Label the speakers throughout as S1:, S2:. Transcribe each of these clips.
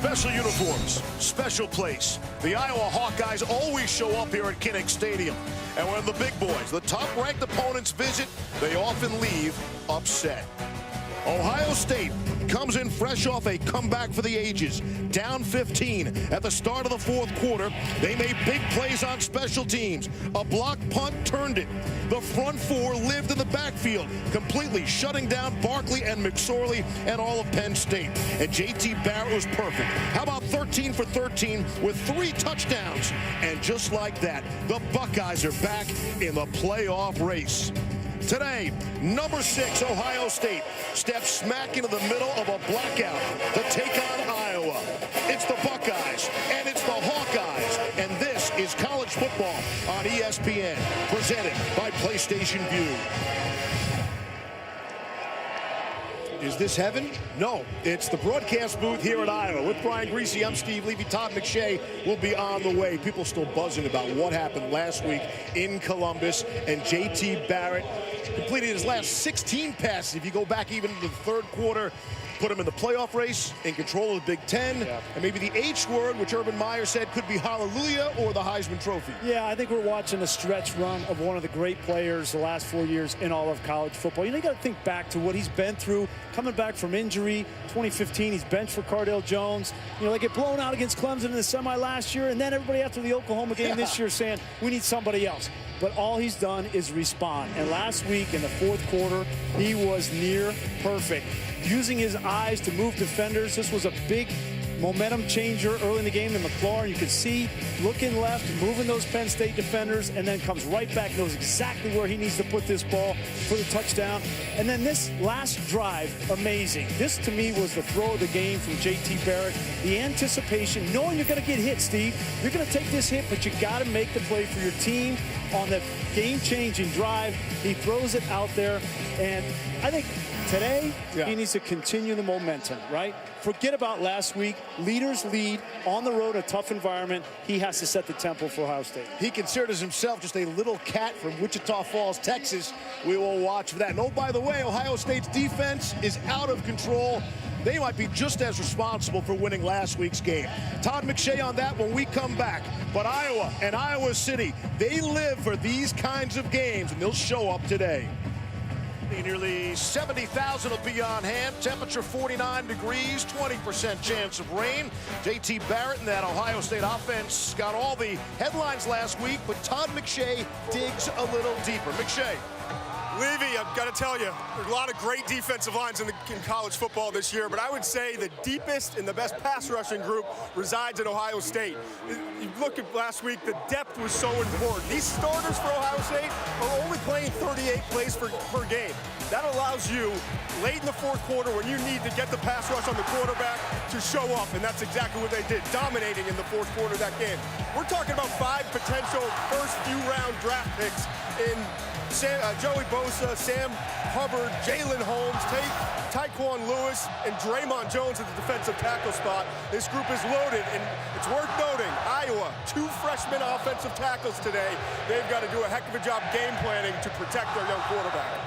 S1: Special uniforms, special place. The Iowa Hawkeyes always show up here at Kinnick Stadium. And when the big boys, the top-ranked opponents visit, they often leave upset. Ohio State comes in fresh off a comeback for the ages. Down 15 at the start of the fourth quarter. They made big plays on special teams. A block punt turned it. The front four lived in the backfield, completely shutting down Barkley and McSorley and all of Penn State. And JT Barrett was perfect. How about 13 for 13 with 3 touchdowns? And just like that, the Buckeyes are back in the playoff race. Today, number 6, Ohio State, steps smack into the middle of a blackout to take on Iowa. It's the Buckeyes, and it's the Hawkeyes, and this is college football on ESPN, presented by PlayStation Vue. Is this heaven? No, it's the broadcast booth here at Iowa. With Brian Greasy, I'm Steve Levy. Todd McShay will be on the way. People still buzzing about what happened last week in Columbus, and JT Barrett completed his last 16 passes. If you go back even to the third quarter, put him in the playoff race, in control of the Big Ten, and maybe the H word, which Urban Meyer said could be hallelujah or the Heisman Trophy.
S2: Yeah, I think we're watching a stretch run of one of the great players the last 4 years in all of college football. You know, you got to think back to what he's been through, coming back from injury. 2015, he's benched for Cardale Jones. You know, they get blown out against Clemson in the semi last year, and then everybody after the Oklahoma game this year saying, we need somebody else. But all he's done is respond. And last week in the fourth quarter, he was near perfect. Using his eyes to move defenders. This was a big momentum changer early in the game to McLaurin. You could see looking left, moving those Penn State defenders, and then comes right back, knows exactly where he needs to put this ball for the touchdown. And then this last drive, amazing. This, to me, was the throw of the game from JT Barrett. The anticipation, knowing you're going to get hit, Steve. You're going to take this hit, but you got to make the play for your team on the game-changing drive. He throws it out there, and I think today, he needs to continue the momentum, right? Forget about last week. Leaders lead on the road, a tough environment. He has to set the tempo for Ohio State.
S1: He considers himself just a little cat from Wichita Falls, Texas. We will watch for that. And oh, by the way, Ohio State's defense is out of control. They might be just as responsible for winning last week's game. Todd McShay on that when we come back. But Iowa and Iowa City, they live for these kinds of games, and they'll show up today. Nearly 70,000 will be on hand. Temperature 49 degrees, 20% chance of rain. JT Barrett and that Ohio State offense got all the headlines last week, but Todd McShay digs a little deeper. McShay.
S3: Levy, I've got to tell you, there's a lot of great defensive lines in college football this year, but I would say the deepest and the best pass rushing group resides at Ohio State. You look at last week, the depth was so important. These starters for Ohio State are only playing 38 plays per game. That allows you, late in the fourth quarter, when you need to get the pass rush on the quarterback, to show up, and that's exactly what they did, dominating in the fourth quarter of that game. We're talking about 5 potential first few-round draft picks in Joey Bosa, Sam Hubbard, Jalen Holmes, Tyquan Lewis, and Draymond Jones at the defensive tackle spot. This group is loaded, and it's worth noting, Iowa, 2 freshman offensive tackles today. They've got to do a heck of a job game planning to protect their young quarterback.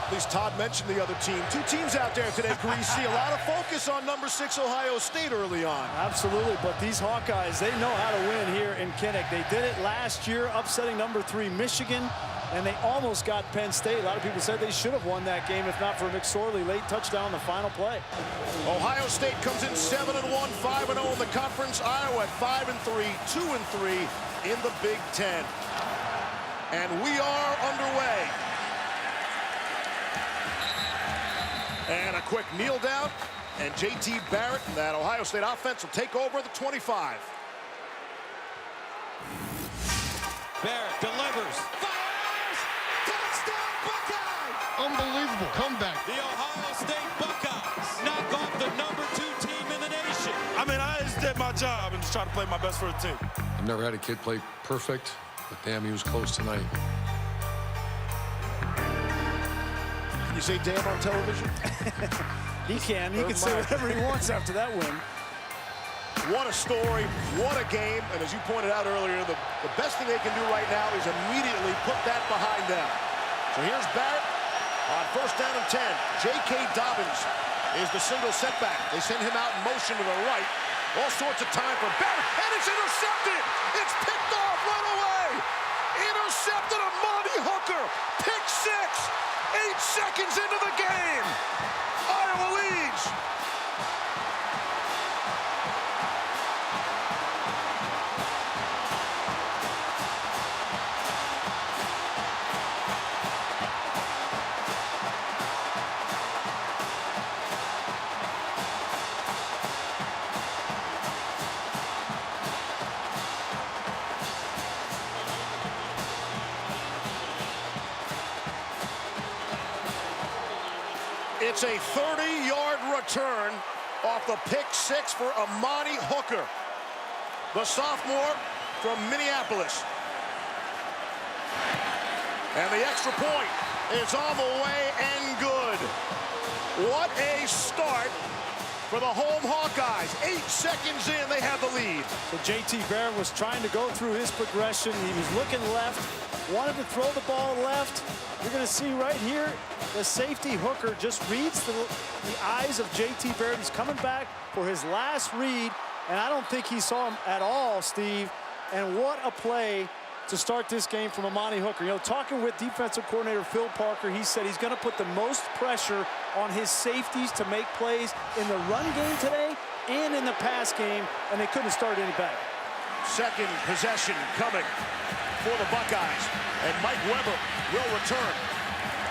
S1: At least Todd mentioned the other team. 2 teams out there today, Greasy. A lot of focus on number 6 Ohio State early on.
S2: Absolutely, but these Hawkeyes, they know how to win here in Kinnick. They did it last year, upsetting number 3 Michigan, and they almost got Penn State. A lot of people said they should have won that game if not for McSorley. Late touchdown, the final play.
S1: Ohio State comes in 7-1, 5-0 in the conference. Iowa at 5-3, 2-3 in the Big Ten. And we are underway. And a quick kneel down, and JT Barrett and that Ohio State offense will take over the 25.
S4: Barrett delivers, fires, touchdown Buckeyes!
S5: Unbelievable comeback.
S4: The Ohio State Buckeyes knock off the number 2 team in the nation.
S6: I mean, I just did my job and just try to play my best for the team.
S5: I've never had a kid play perfect, but damn, he was close tonight.
S1: You say damn on television?
S2: He can. He can say whatever he wants after that win.
S1: What a story. What a game. And as you pointed out earlier, the best thing they can do right now is immediately put that behind them. So here's Barrett on 1st down and 10. J.K. Dobbins is the single setback. They send him out in motion to the right. All sorts of time for Barrett, and it's intercepted. It's picked off right away. Intercepted Amani Hooker. Pick six. 8 seconds into the game. Iowa leads. It's a 30-yard return off the pick six for Amani Hooker, the sophomore from Minneapolis. And the extra point is on the way and good. What a start for the home Hawkeyes. 8 seconds in, they have the lead.
S2: So JT Barrett was trying to go through his progression. He was looking left, wanted to throw the ball left. You're going to see right here, the safety Hooker just reads the eyes of JT Barrett. He's coming back for his last read, and I don't think he saw him at all, Steve. And what a play to start this game from Amani Hooker. You know, talking with defensive coordinator Phil Parker, he said he's going to put the most pressure on his safeties to make plays in the run game today and in the pass game, and they couldn't start any better.
S1: Second possession coming for the Buckeyes, and Mike Weber will return.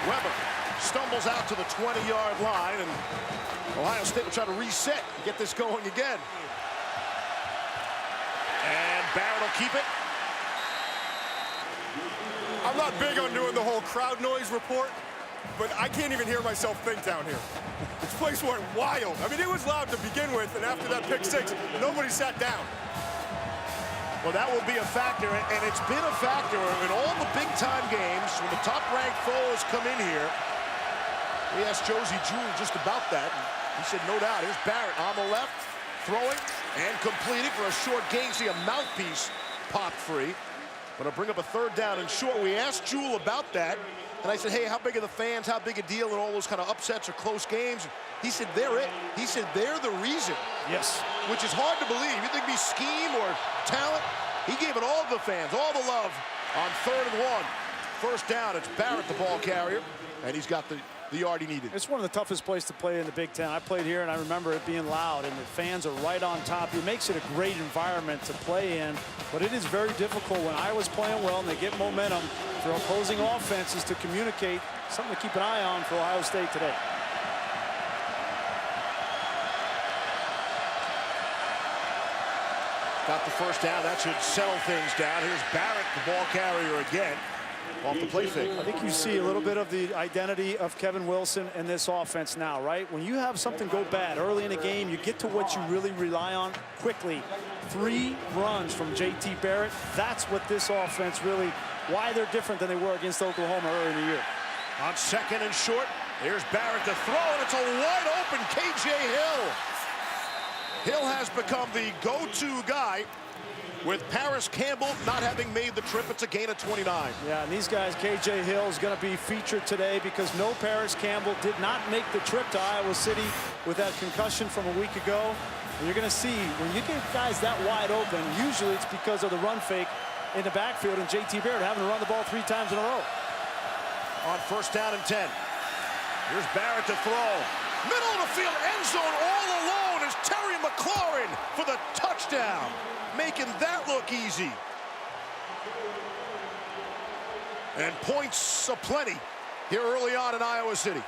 S1: Weber stumbles out to the 20-yard line, and Ohio State will try to reset and get this going again. And Barrett will keep it.
S3: I'm not big on doing the whole crowd noise report, but I can't even hear myself think down here. This place went wild. I mean, it was loud to begin with, and after that pick six, nobody sat down.
S1: Well, that will be a factor, and it's been a factor in all the big-time games when the top-ranked foes come in here. We asked Josie Jewell just about that, and he said, no doubt. Here's Barrett on the left, throwing and completing for a short gain. See a mouthpiece popped free. But I'll bring up a third down and short. We asked Jewell about that, and I said, hey, how big are the fans? How big a deal in all those kind of upsets or close games? He said, they're it. He said, they're the reason.
S2: Yes.
S1: Which is hard to believe. You think it'd be scheme or talent? He gave it all to the fans, all the love on 3rd and 1. First down, it's Barrett, the ball carrier, and he's got the yard he needed.
S2: It's one of the toughest places to play in the Big Ten. I played here, and I remember it being loud, and the fans are right on top. It makes it a great environment to play in, but it is very difficult when Iowa's playing well and they get momentum for opposing offenses to communicate. Something to keep an eye on for Ohio State today.
S1: Got the first down. That should settle things down. Here's Barrett, the ball carrier again, off the play fake.
S2: I think you see a little bit of the identity of Kevin Wilson in this offense now, right? When you have something go bad early in a game, you get to what you really rely on quickly. 3 runs from JT Barrett. That's what this offense really, why they're different than they were against Oklahoma earlier in the year.
S1: On 2nd and short, here's Barrett to throw, and it's a wide open KJ Hill. Hill has become the go-to guy with Paris Campbell not having made the trip. It's a gain of 29.
S2: Yeah, and these guys, KJ Hill is going to be featured today because no Paris Campbell did not make the trip to Iowa City with that concussion from a week ago. And you're going to see when you get guys that wide open, usually it's because of the run fake in the backfield and JT Barrett having to run the ball 3 times in a row.
S1: On 1st down and 10. Here's Barrett to throw. Middle of the field, end zone all alone is Terry McLaurin for the touchdown, making that look easy. And points aplenty here early on in Iowa City.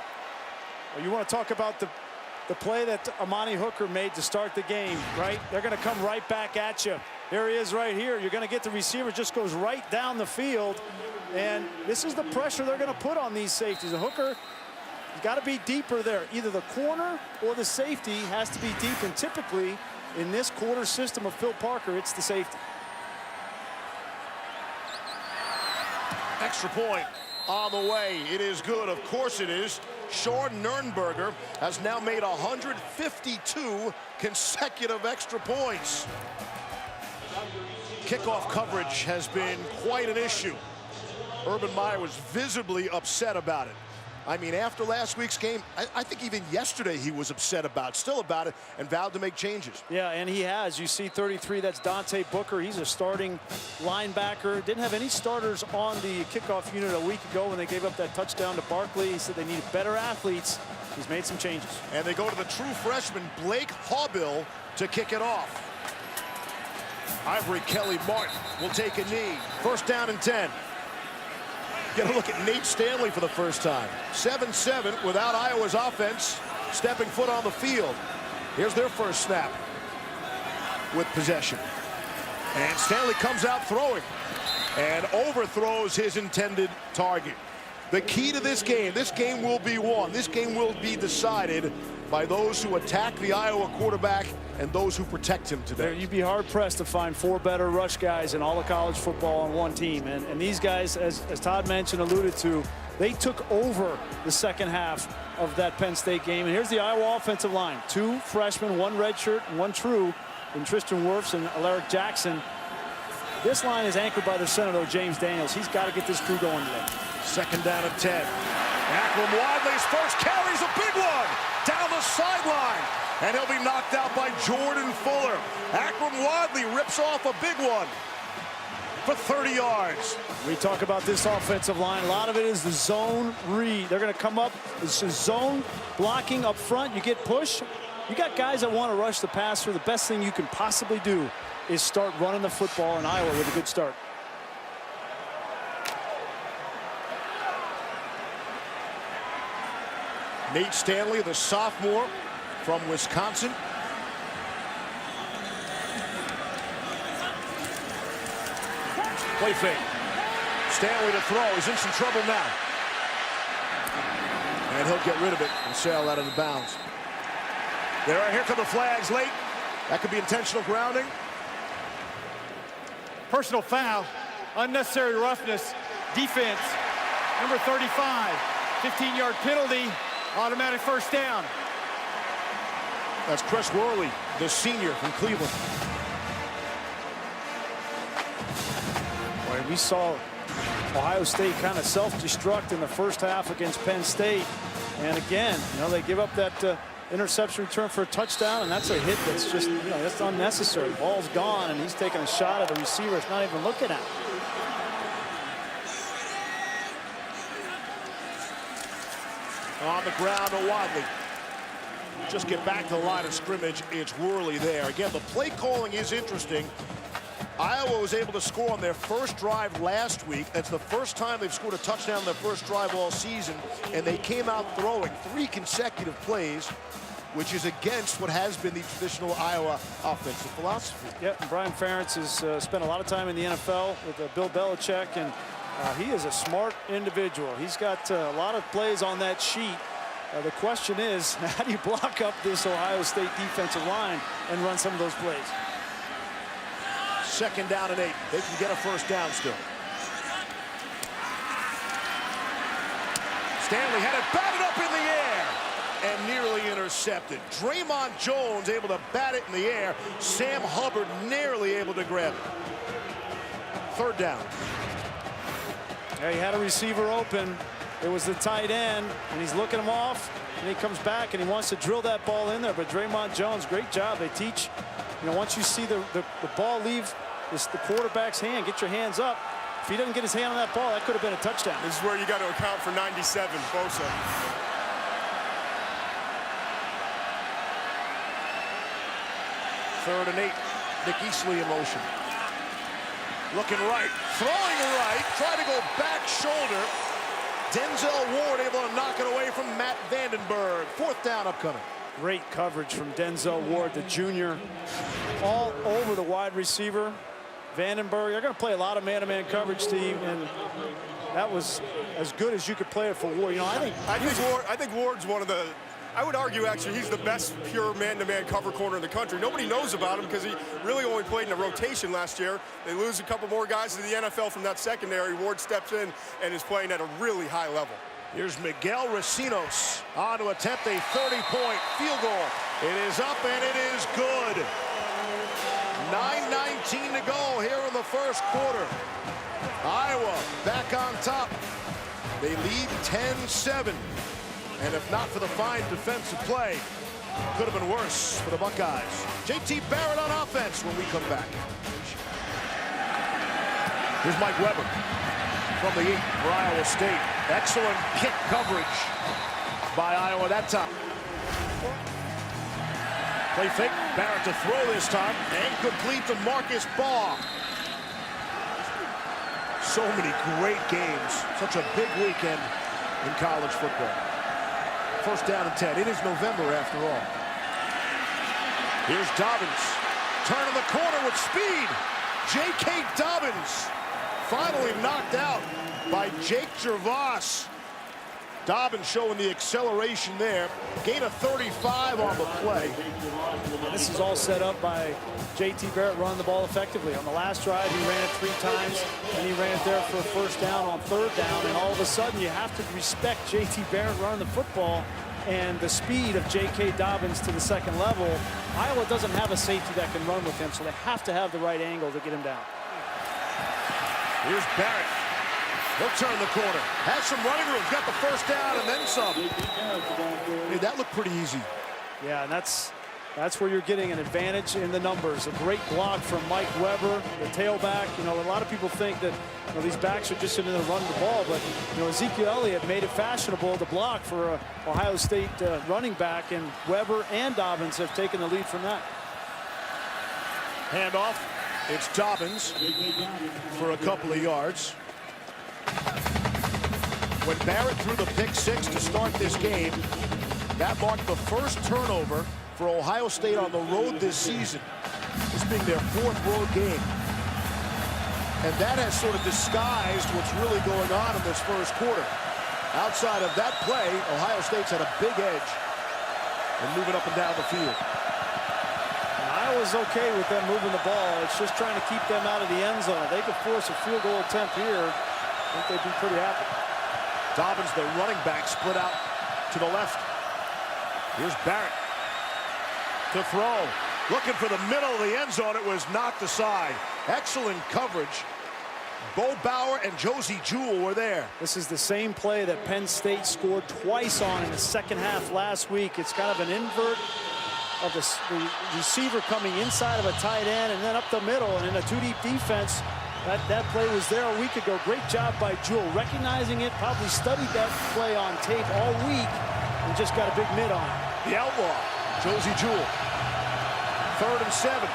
S2: Well, you want to talk about the play that Amani Hooker made to start the game, right? They're going to come right back at you. There he is right here. You're going to get the receiver, just goes right down the field. And this is the pressure they're going to put on these safeties. A Hooker, you've got to be deeper there. Either the corner or the safety has to be deep. And typically, in this quarter system of Phil Parker, it's the safety.
S1: Extra point on the way. It is good. Of course it is. Sean Nurnberger has now made 152 consecutive extra points. Kickoff coverage has been quite an issue. Urban Meyer was visibly upset about it. I mean, after last week's game, I think even yesterday he was upset still about it, and vowed to make changes.
S2: Yeah, and he has. You see 33, that's Dante Booker. He's a starting linebacker. Didn't have any starters on the kickoff unit a week ago when they gave up that touchdown to Barkley. He said they needed better athletes. He's made some changes.
S1: And they go to the true freshman, Blake Haubill, to kick it off. Ivory Kelly Martin will take a knee. First down and 10. Get a look at Nate Stanley for the first time. 7-7 without Iowa's offense stepping foot on the field. Here's their first snap with possession. And Stanley comes out throwing and overthrows his intended target. The key to this game will be won. This game will be decided by those who attack the Iowa quarterback and those who protect him today.
S2: You'd be hard-pressed to find 4 better rush guys in all of college football on one team. And these guys, as Todd mentioned, alluded to, they took over the second half of that Penn State game. And here's the Iowa offensive line. 2 freshmen, 1 redshirt, and 1 true in Tristan Wirfs and Alaric Jackson. This line is anchored by their center, though, James Daniels. He's got to get this crew going today.
S1: Second down and 10. Akram Wadley's first carry's a big one down the sideline, and he'll be knocked out by Jordan Fuller. Akram Wadley rips off a big one for 30 yards.
S2: We talk about this offensive line. A lot of it is the zone read. They're going to come up. It's just zone blocking up front. You get push. You got guys that want to rush the passer. The best thing you can possibly do is start running the football in Iowa with a good start.
S1: Nate Stanley, the sophomore from Wisconsin. Play fake. Stanley to throw. He's in some trouble now. And he'll get rid of it and sail out of the bounds. Here come the flags late. That could be intentional grounding.
S7: Personal foul, unnecessary roughness, defense, number 35, 15-yard penalty, automatic first down.
S1: That's Chris Worley, the senior from Cleveland.
S2: Boy, we saw Ohio State kind of self-destruct in the first half against Penn State. And again, they give up that interception return for a touchdown, and that's a hit that's just, that's unnecessary. Ball's gone, and he's taking a shot at a receiver it's not even looking at.
S1: On the ground to Wadley. Just get back to the line of scrimmage. It's Worley there. Again, the play calling is interesting. Iowa was able to score on their first drive last week. That's the first time they've scored a touchdown on their first drive all season, and they came out throwing 3 consecutive plays, which is against what has been the traditional Iowa offensive philosophy.
S2: Yep, and Brian Ferentz has spent a lot of time in the NFL with Bill Belichick, and he is a smart individual. He's got a lot of plays on that sheet. The question is, how do you block up this Ohio State defensive line and run some of those plays?
S1: Second down and 8. They can get a first down still. Stanley had it batted up in the air and nearly intercepted. Draymond Jones able to bat it in the air. Sam Hubbard nearly able to grab it. Third down.
S2: Yeah, he had a receiver open. It was the tight end, and he's looking him off, and he comes back, and he wants to drill that ball in there. But Draymond Jones, great job. They teach, once you see the ball leave the quarterback's hand, get your hands up. If he doesn't get his hand on that ball, that could have been a touchdown.
S3: This is where you got to account for 97, Bosa.
S1: Third and 8. Nick Easley in motion. Looking right, throwing right, trying to go back shoulder. Denzel Ward able to knock it away from Matt Vandenberg. Fourth down upcoming.
S2: Great coverage from Denzel Ward, the junior, all over the wide receiver. Vandenberg, they're going to play a lot of man-to-man coverage, Steve, and that was as good as you could play it for Ward.
S3: I think Ward's one of the, I would argue actually he's the best pure man-to-man cover corner in the country. Nobody knows about him because he really only played in a rotation last year. They lose a couple more guys to the NFL from that secondary. Ward steps in and is playing at a really high level.
S1: Here's Miguel Racinos on to attempt a 30-point field goal. It is up and it is good. 9:19 to go here in the first quarter. Iowa back on top. They lead 10-7. And if not for the fine defensive play, could have been worse for the Buckeyes. JT Barrett on offense when we come back. Here's Mike Weber from the 8 for Iowa State. Excellent kick coverage by Iowa that time. Play fake, Barrett to throw this time, and complete to Marcus Baugh. So many great games. Such a big weekend in college football. First down and 10. It is November after all. Here's Dobbins. Turning the corner with speed. J.K. Dobbins finally knocked out by Jake Gervais. Dobbins showing the acceleration there. Gain of 35 on the play.
S2: This is all set up by JT Barrett running the ball effectively. On the last drive, he ran it 3 times, and he ran it there for a first down on 3rd down, and all of a sudden you have to respect JT Barrett running the football and the speed of J.K. Dobbins to the 2nd level. Iowa doesn't have a safety that can run with him, so they have to have the right angle to get him down.
S1: Here's Barrett. He'll turn the corner. Has some running room. Got the first down and then some. Hey, that looked pretty easy.
S2: Yeah, and that's where you're getting an advantage in the numbers. A great block from Mike Weber, the tailback. You know, a lot of people think that these backs are just sitting there running the ball, but Ezekiel Elliott made it fashionable to block for a Ohio State running back, and Weber and Dobbins have taken the lead from that.
S1: Handoff. It's Dobbins for a couple of yards. When Barrett threw the pick 6 to start this game, that marked the first turnover for Ohio State on the road this season, this being their 4th road game. And that has sort of disguised what's really going on in this first quarter. Outside of that play, Ohio State's had a big edge and moving up and down the field.
S2: And Iowa's okay with them moving the ball. It's just trying to keep them out of the end zone. If they could force a field goal attempt here, I think they'd be pretty happy.
S1: Dobbins, the running back, split out to the left. Here's Barrett to throw. Looking for the middle of the end zone. It was knocked aside. Excellent coverage. Bo Bauer and Josie Jewell were there.
S2: This is the same play that Penn State scored twice on in the 2nd half last week. It's kind of an invert of the receiver coming inside of a tight end and then up the middle, and in a 2-deep defense. That play was there a week ago. Great job by Jewell recognizing it, probably studied that play on tape all week and just got a big mid on it.
S1: The outlaw, Josie Jewell. 3rd and 7.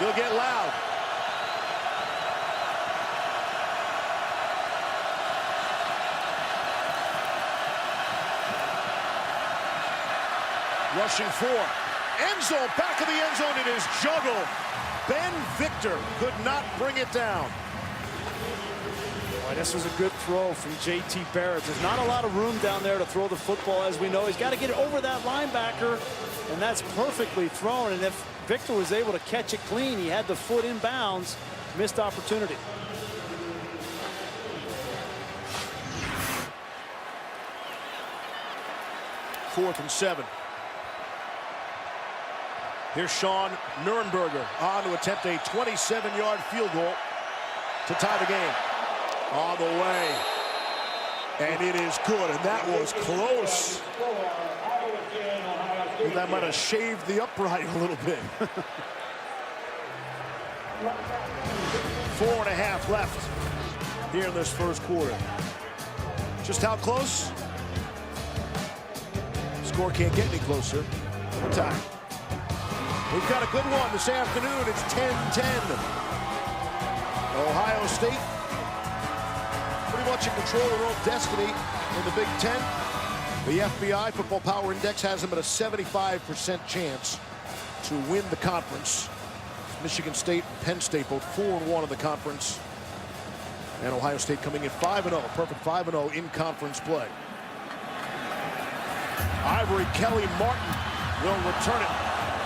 S1: He'll get loud. Rushing 4. End zone, back of the end zone. It is juggled. Ben Victor could not bring it down.
S2: Boy, this was a good throw from JT Barrett. There's not a lot of room down there to throw the football, as we know. He's got to get it over that linebacker, and that's perfectly thrown. And if Victor was able to catch it clean, he had the foot in bounds, missed opportunity.
S1: Fourth and 7. Here's Sean Nurenberger on to attempt a 27-yard field goal to tie the game. On the way. And it is good, and that was close. And that might have shaved the upright a little bit. 4.5 left here in this first quarter. Just how close? Score can't get any closer. One time. We've got a good one this afternoon. It's 10-10. Ohio State pretty much in control of their own destiny in the Big Ten. The FBI Football Power Index has them at a 75% chance to win the conference. Michigan State and Penn State both 4-1 in the conference. And Ohio State coming in 5-0, perfect 5-0 in conference play. Ivory Kelly Martin will return it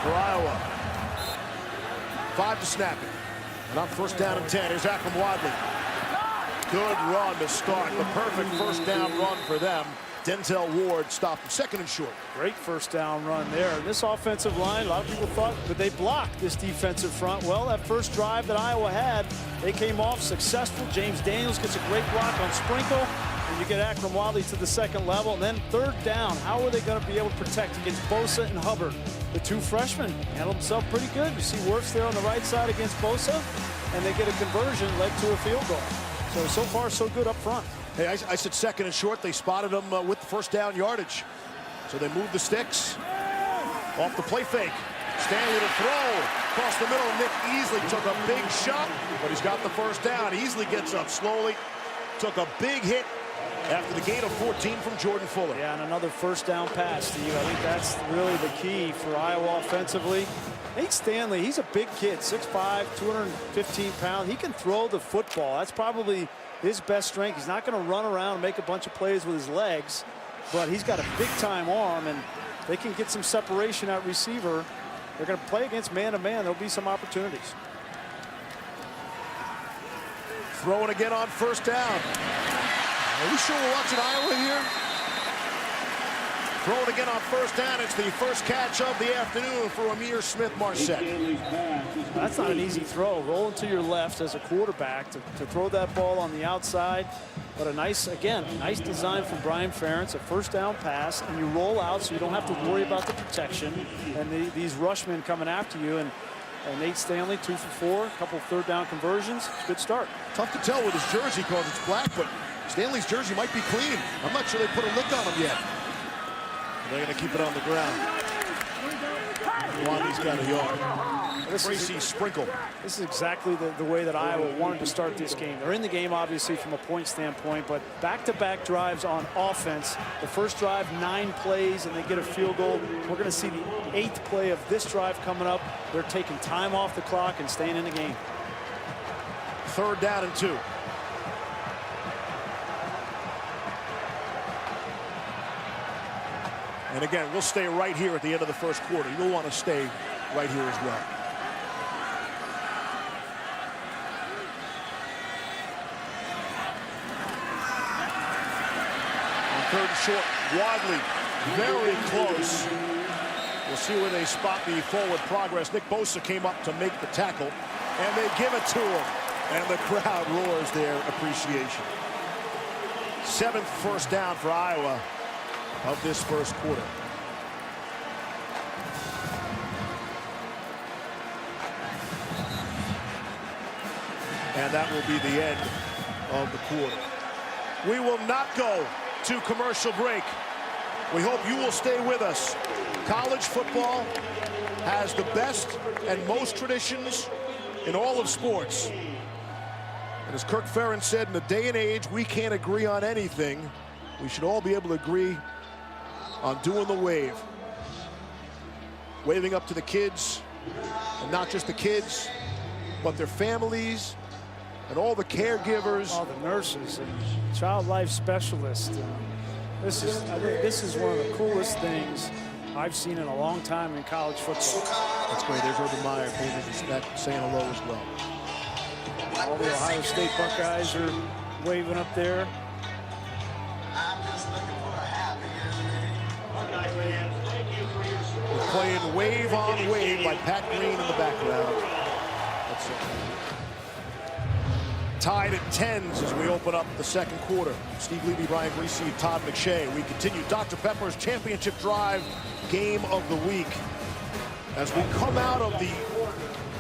S1: for Iowa. 5 to snap it. And on first down and 10, here's Akram Wadley. Good run to start. The perfect first down run for them. Denzel Ward stopped him, 2nd and short.
S2: Great first down run there. And this offensive line, a lot of people thought, could they block this defensive front? Well, that first drive that Iowa had, they came off successful. James Daniels gets a great block on Sprinkle. And you get Akram Wadley to the 2nd level. And then 3rd down, how are they going to be able to protect against Bosa and Hubbard? The 2 freshmen handled themselves pretty good. You see Wirfs there on the right side against Bosa. And they get a conversion, led to a field goal. So far, so good up front.
S1: Hey, I said 2nd and short. They spotted him with the first down yardage. So they moved the sticks. Off the play fake. Stanley to throw. Across the middle, Nick Easley took a big shot, but he's got the first down. Easley gets up slowly. Took a big hit after the gain of 14 from Jordan Fuller.
S2: Yeah, and another first down pass, Steve. I think that's really the key for Iowa offensively. Nate Stanley, he's a big kid, 6'5", 215 pounds. He can throw the football. That's probably his best strength. He's not going to run around and make a bunch of plays with his legs, but he's got a big-time arm, and they can get some separation at receiver. They're going to play against man-to-man. There'll be some opportunities.
S1: Throwing again on first down. Are we sure we're watching Iowa here? Throwing again on first down. It's the first catch of the afternoon for Amir Smith-Marset.
S2: That's not an easy throw. Rolling to your left as a quarterback to throw that ball on the outside. But a nice, again, nice design from Brian Ferentz. A first down pass, and you roll out so you don't have to worry about the protection. And these rushmen coming after you. And Nate Stanley, 2 for 4, a couple 3rd down conversions. Good start.
S1: Tough to tell with his jersey because it's black, but Stanley's jersey might be clean. I'm not sure they put a lick on him yet. They're going to keep it on the ground. Wadley's got a yard. Tracy Sprinkle.
S2: This is exactly the way that Iowa wanted to start this game. They're in the game, obviously, from a point standpoint, but back-to-back drives on offense. The first drive, 9 plays, and they get a field goal. We're going to see the 8th play of this drive coming up. They're taking time off the clock and staying in the game.
S1: 3rd down and 2. And again, we'll stay right here at the end of the first quarter. You'll want to stay right here as well. On 3rd and short, Wadley very close. We'll see where they spot the forward progress. Nick Bosa came up to make the tackle, and they give it to him. And the crowd roars their appreciation. 7th first down for Iowa of this first quarter. And that will be the end of the quarter. We will not go to commercial break. We hope you will stay with us. College football has the best and most traditions in all of sports. And as Kirk Ferentz said, in a day and age we can't agree on anything, we should all be able to agree on doing the wave. Waving up to the kids, and not just the kids, but their families and all the caregivers.
S2: All the nurses and child life specialists. I think this is one of the coolest things I've seen in a long time in college football.
S1: That's great. There's Urban Meyer saying hello as well.
S2: All the Ohio State Buckeyes are waving up there.
S1: We're playing Wave on Wave by Pat Green in the background. That's it. Tied at 10s as we open up the second quarter. Steve Levy, Brian Greasy, Todd McShay. We continue Dr. Pepper's Championship Drive Game of the Week. As we come out of the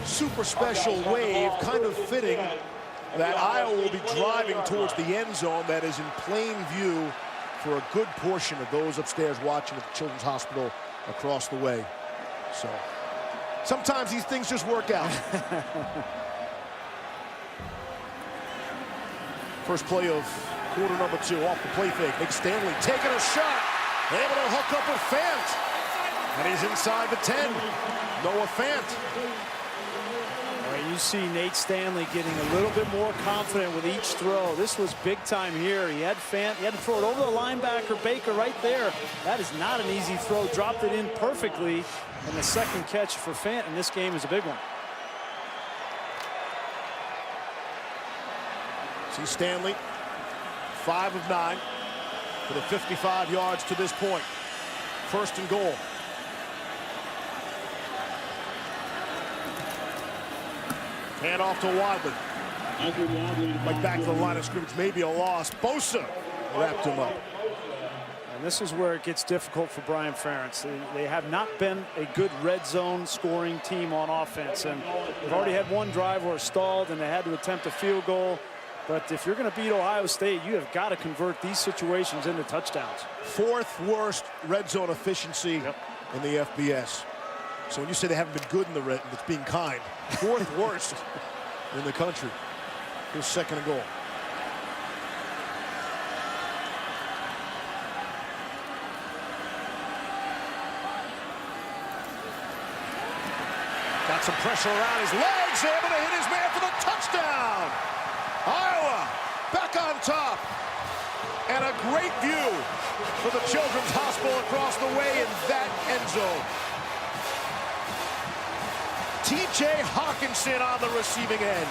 S1: super special wave, kind of fitting that Iowa will be driving towards the end zone that is in plain view for a good portion of those upstairs watching at the Children's Hospital across the way. So sometimes these things just work out. First play of quarter number 2 off the play fake. Nick Stanley taking a shot. Able to hook up with Fant. And he's inside the 10. Noah Fant.
S2: All right, you see Nate Stanley getting a little bit more confident with each throw. This was big time here. He had Fant. He had to throw it over the linebacker, Baker, right there. That is not an easy throw. Dropped it in perfectly. And the second catch for Fant in this game is a big one.
S1: See Stanley, 5 of 9. for the 55 yards to this point. First and goal. Hand off to Wadley. Like back to the line of scrimmage, maybe a loss. Bosa wrapped him up.
S2: And this is where it gets difficult for Brian Ferentz. They have not been a good red zone scoring team on offense. And they've already had one drive where it stalled and they had to attempt a field goal. But if you're going to beat Ohio State, you have got to convert these situations into touchdowns.
S1: Fourth worst red zone efficiency in the FBS. So when you say they haven't been good in the red, it's being kind. Fourth worst in the country. Here's second and goal. Got some pressure around his legs, able to hit his man for the touchdown. Iowa back on top. And a great view for the Children's Hospital across the way in that end zone. T.J. Hawkinson on the receiving end.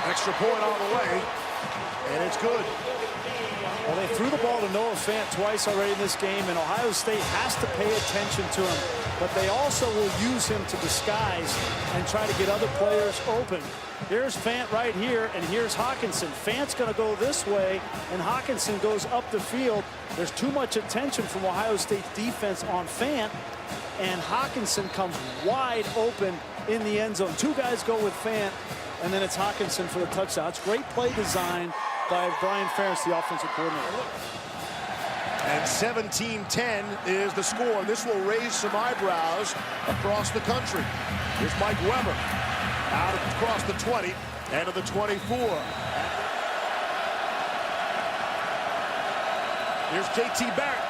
S1: Extra point on the way, and it's good.
S2: Well, they threw the ball to Noah Fant twice already in this game, and Ohio State has to pay attention to him. But they also will use him to disguise and try to get other players open. Here's Fant right here, and here's Hawkinson. Fant's going to go this way, and Hawkinson goes up the field. There's too much attention from Ohio State's defense on Fant, and Hawkinson comes wide open in the end zone. Two guys go with Fant, and then it's Hawkinson for the touchdown. It's great play design by Brian Ferentz, the offensive coordinator.
S1: And 17-10 is the score. This will raise some eyebrows across the country. Here's Mike Weber out across the 20 and to the 24. Here's JT Barrett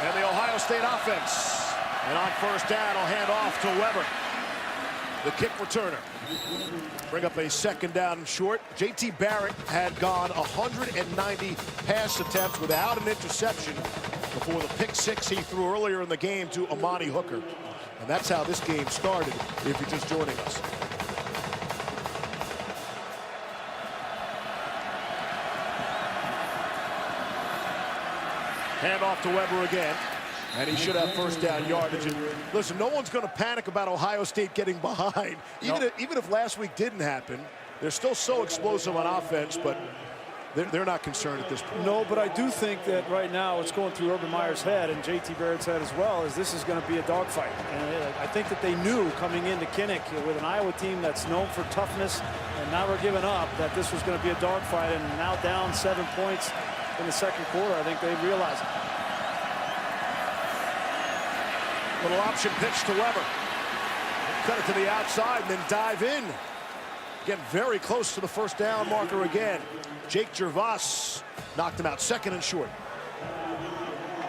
S1: and the Ohio State offense. And on first down, I'll hand off to Weber, the kick returner. Bring up a second down and short. JT Barrett had gone 190 pass attempts without an interception before the pick six he threw earlier in the game to Amani Hooker. And that's how this game started, if you're just joining us. Hand off to Weber again. And he should have first down yardage. And listen, no one's going to panic about Ohio State getting behind. Even if last week didn't happen, they're still so explosive on offense, but they're not concerned at this point.
S2: No, but I do think that right now what's going through Urban Meyer's head and JT Barrett's head as well is this is going to be a dogfight. And I think that they knew coming into Kinnick with an Iowa team that's known for toughness and never giving up that this was going to be a dogfight. And now down 7 points in the second quarter, I think they realize it.
S1: Little option pitch to Weber. Cut it to the outside and then dive in. Again, very close to the first down marker again. Jake Gervais knocked him out. Second and short.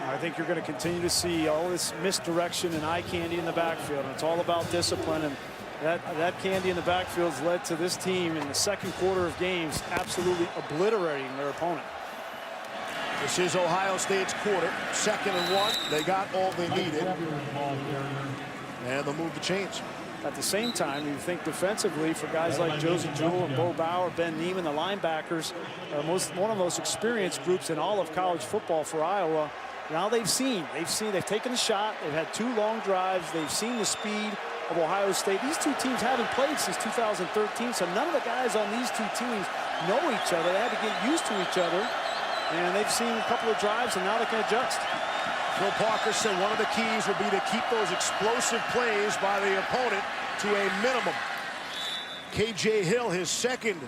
S2: I think you're going to continue to see all this misdirection and eye candy in the backfield. And it's all about discipline. And that candy in the backfield has led to this team in the second quarter of games absolutely obliterating their opponent.
S1: This is Ohio State's quarter. Second and 1. They got all they needed. And they'll move the chains.
S2: At the same time, you think defensively for guys like Josie Jewell and Bo Bauer, Ben Neiman, the linebackers are one of the most experienced groups in all of college football for Iowa. Now they've taken a shot. They've had 2 long drives. They've seen the speed of Ohio State. These two teams haven't played since 2013, so none of the guys on these two teams know each other. They had to get used to each other. And they've seen a couple of drives, and now they can adjust.
S1: Phil Parker said one of the keys would be to keep those explosive plays by the opponent to a minimum. K.J. Hill, his second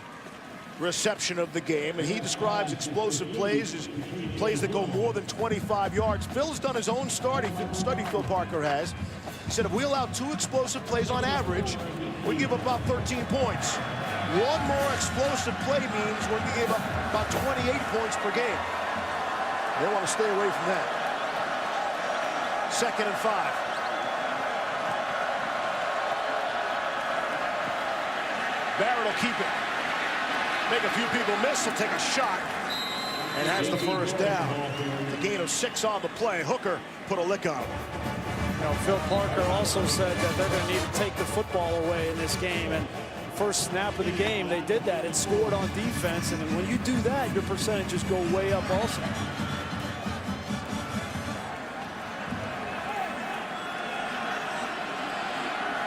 S1: reception of the game, and he describes explosive plays as plays that go more than 25 yards. Phil's done his own study, Phil Parker has. He said if we allow 2 explosive plays on average, we give up about 13 points. One more explosive play means we're going to give up about 28 points per game. They want to stay away from that. Second and 5. Barrett will keep it. Make a few people miss. He'll take a shot. And has the first down. The gain of 6 on the play. Hooker put a lick on him.
S2: You know, Phil Parker also said that they're going to need to take the football away in this game. And first snap of the game, they did that and scored on defense. And when you do that, your percentages go way up also.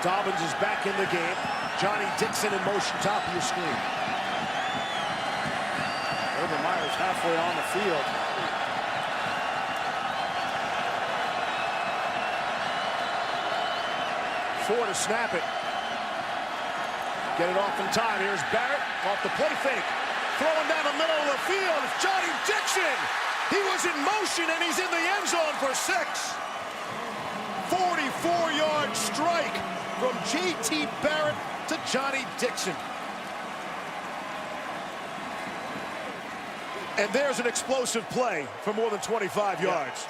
S1: Dobbins is back in the game. Johnny Dixon in motion, top of your screen.
S2: Urban Meyer's halfway on the field.
S1: Four to snap it. Get it off in time. Here's Barrett off the play fake. Throwing down the middle of the field. It's Johnny Dixon. He was in motion and he's in the end zone for 6. 44-yard strike from JT Barrett to Johnny Dixon. And there's an explosive play for more than 25 yards.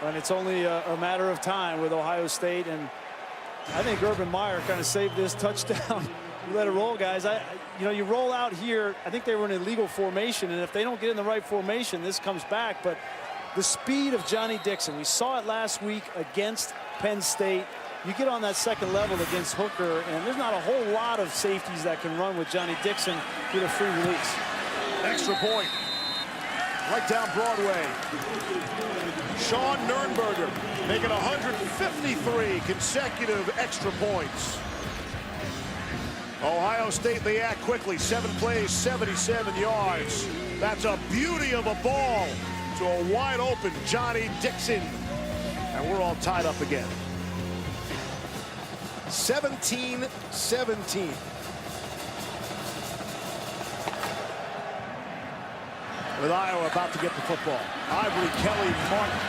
S2: And it's only a matter of time with Ohio State. And I think Urban Meyer kind of saved this touchdown. You let it roll, guys. You know, you roll out here. I think they were in an illegal formation. And if they don't get in the right formation, this comes back. But the speed of Johnny Dixon, we saw it last week against Penn State. You get on that second level against Hooker, and there's not a whole lot of safeties that can run with Johnny Dixon with a free release.
S1: Extra point. Right down Broadway. Sean Nurnberger making 153 consecutive extra points. Ohio State, they act quickly. 7 plays, 77 yards. That's a beauty of a ball to a wide open Johnny Dixon. And we're all tied up again. 17-17. With Iowa about to get the football. Ivory, Kelly, Martin.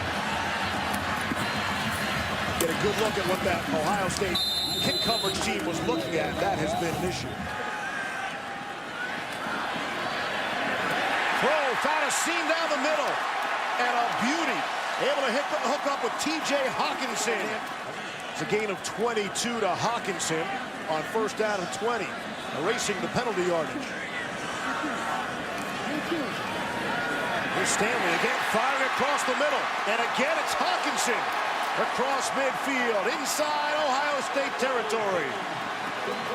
S1: Get a good look at what that Ohio State kick coverage team was looking at. That has been an issue. Throw, found a seam down the middle. And a beauty. Able to hook up with T.J. Hawkinson. It's a gain of 22 to Hawkinson on first down of 20. Erasing the penalty yardage. Here's Stanley again, firing across the middle. And again, it's Hawkinson across midfield, inside Ohio State territory.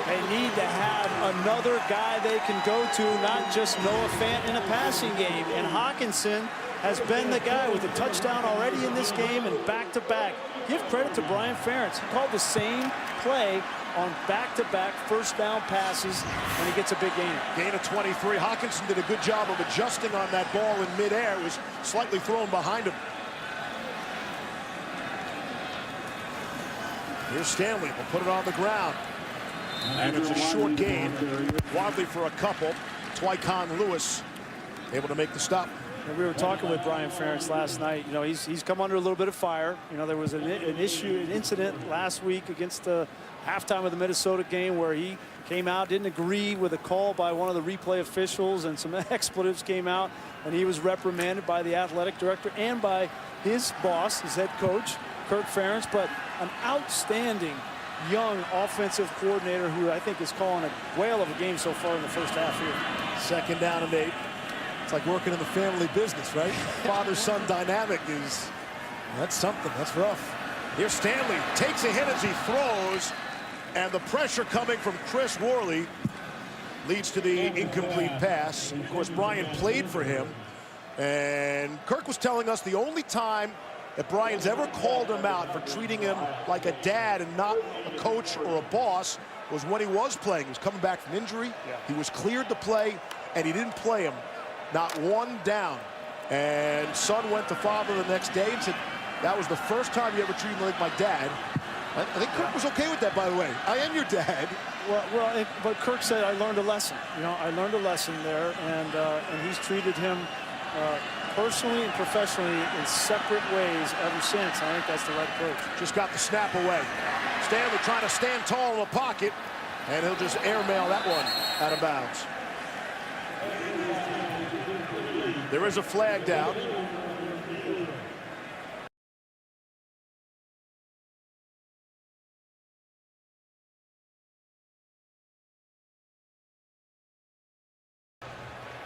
S2: They need to have another guy they can go to, not just Noah Fant in a passing game. And Hawkinson has been the guy with a touchdown already in this game and back-to-back. Give credit to Brian Ferentz. He called the same play on back-to-back first down passes, and he gets a big gain.
S1: Gain of 23. Hawkinson did a good job of adjusting on that ball in midair. It was slightly thrown behind him. Here's Stanley. Will put it on the ground. And it's a short gain. Wadley for a couple. Twycon Lewis able to make the stop.
S2: And we were talking with Brian Ferentz last night. You know, he's come under a little bit of fire. You know, there was an incident last week against the halftime of the Minnesota game where he came out, didn't agree with a call by one of the replay officials, and some expletives came out, and he was reprimanded by the athletic director and by his boss, his head coach, Kirk Ferentz. But an outstanding young offensive coordinator who I think is calling a whale of a game so far in the first half here.
S1: Second down and 8. It's like working in the family business, right? Father-son dynamic is, that's something, that's rough. Here's Stanley, takes a hit as he throws, and the pressure coming from Chris Worley leads to the incomplete pass. Of course, Brian played for him, and Kirk was telling us the only time that Brian's ever called him out for treating him like a dad and not a coach or a boss was when he was playing. He was coming back from injury. He was cleared to play, and he didn't play him. Not one down. And son went to father the next day and said, that was the first time you ever treated me like my dad. I think Kirk was okay with that, by the way. I am your dad.
S2: But Kirk said, I learned a lesson. You know, I learned a lesson there, and he's treated him personally and professionally in separate ways ever since. I think that's the right approach.
S1: Just got the snap away. Stanley trying to stand tall in the pocket, and he'll just airmail that one out of bounds. There is a flag down.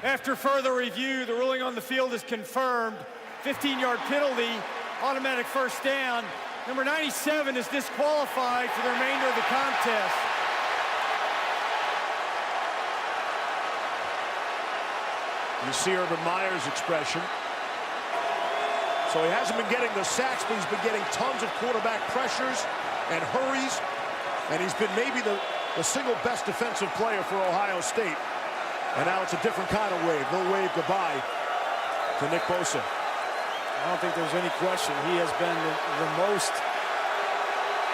S7: After further review, the ruling on the field is confirmed. 15-yard penalty, automatic first down. Number 97 is disqualified for the remainder of the contest.
S1: You see Urban Meyer's expression. So he hasn't been getting the sacks, but he's been getting tons of quarterback pressures and hurries. And he's been maybe the single best defensive player for Ohio State. And now it's a different kind of wave. They'll wave goodbye to Nick Bosa.
S2: I don't think there's any question. He has been the most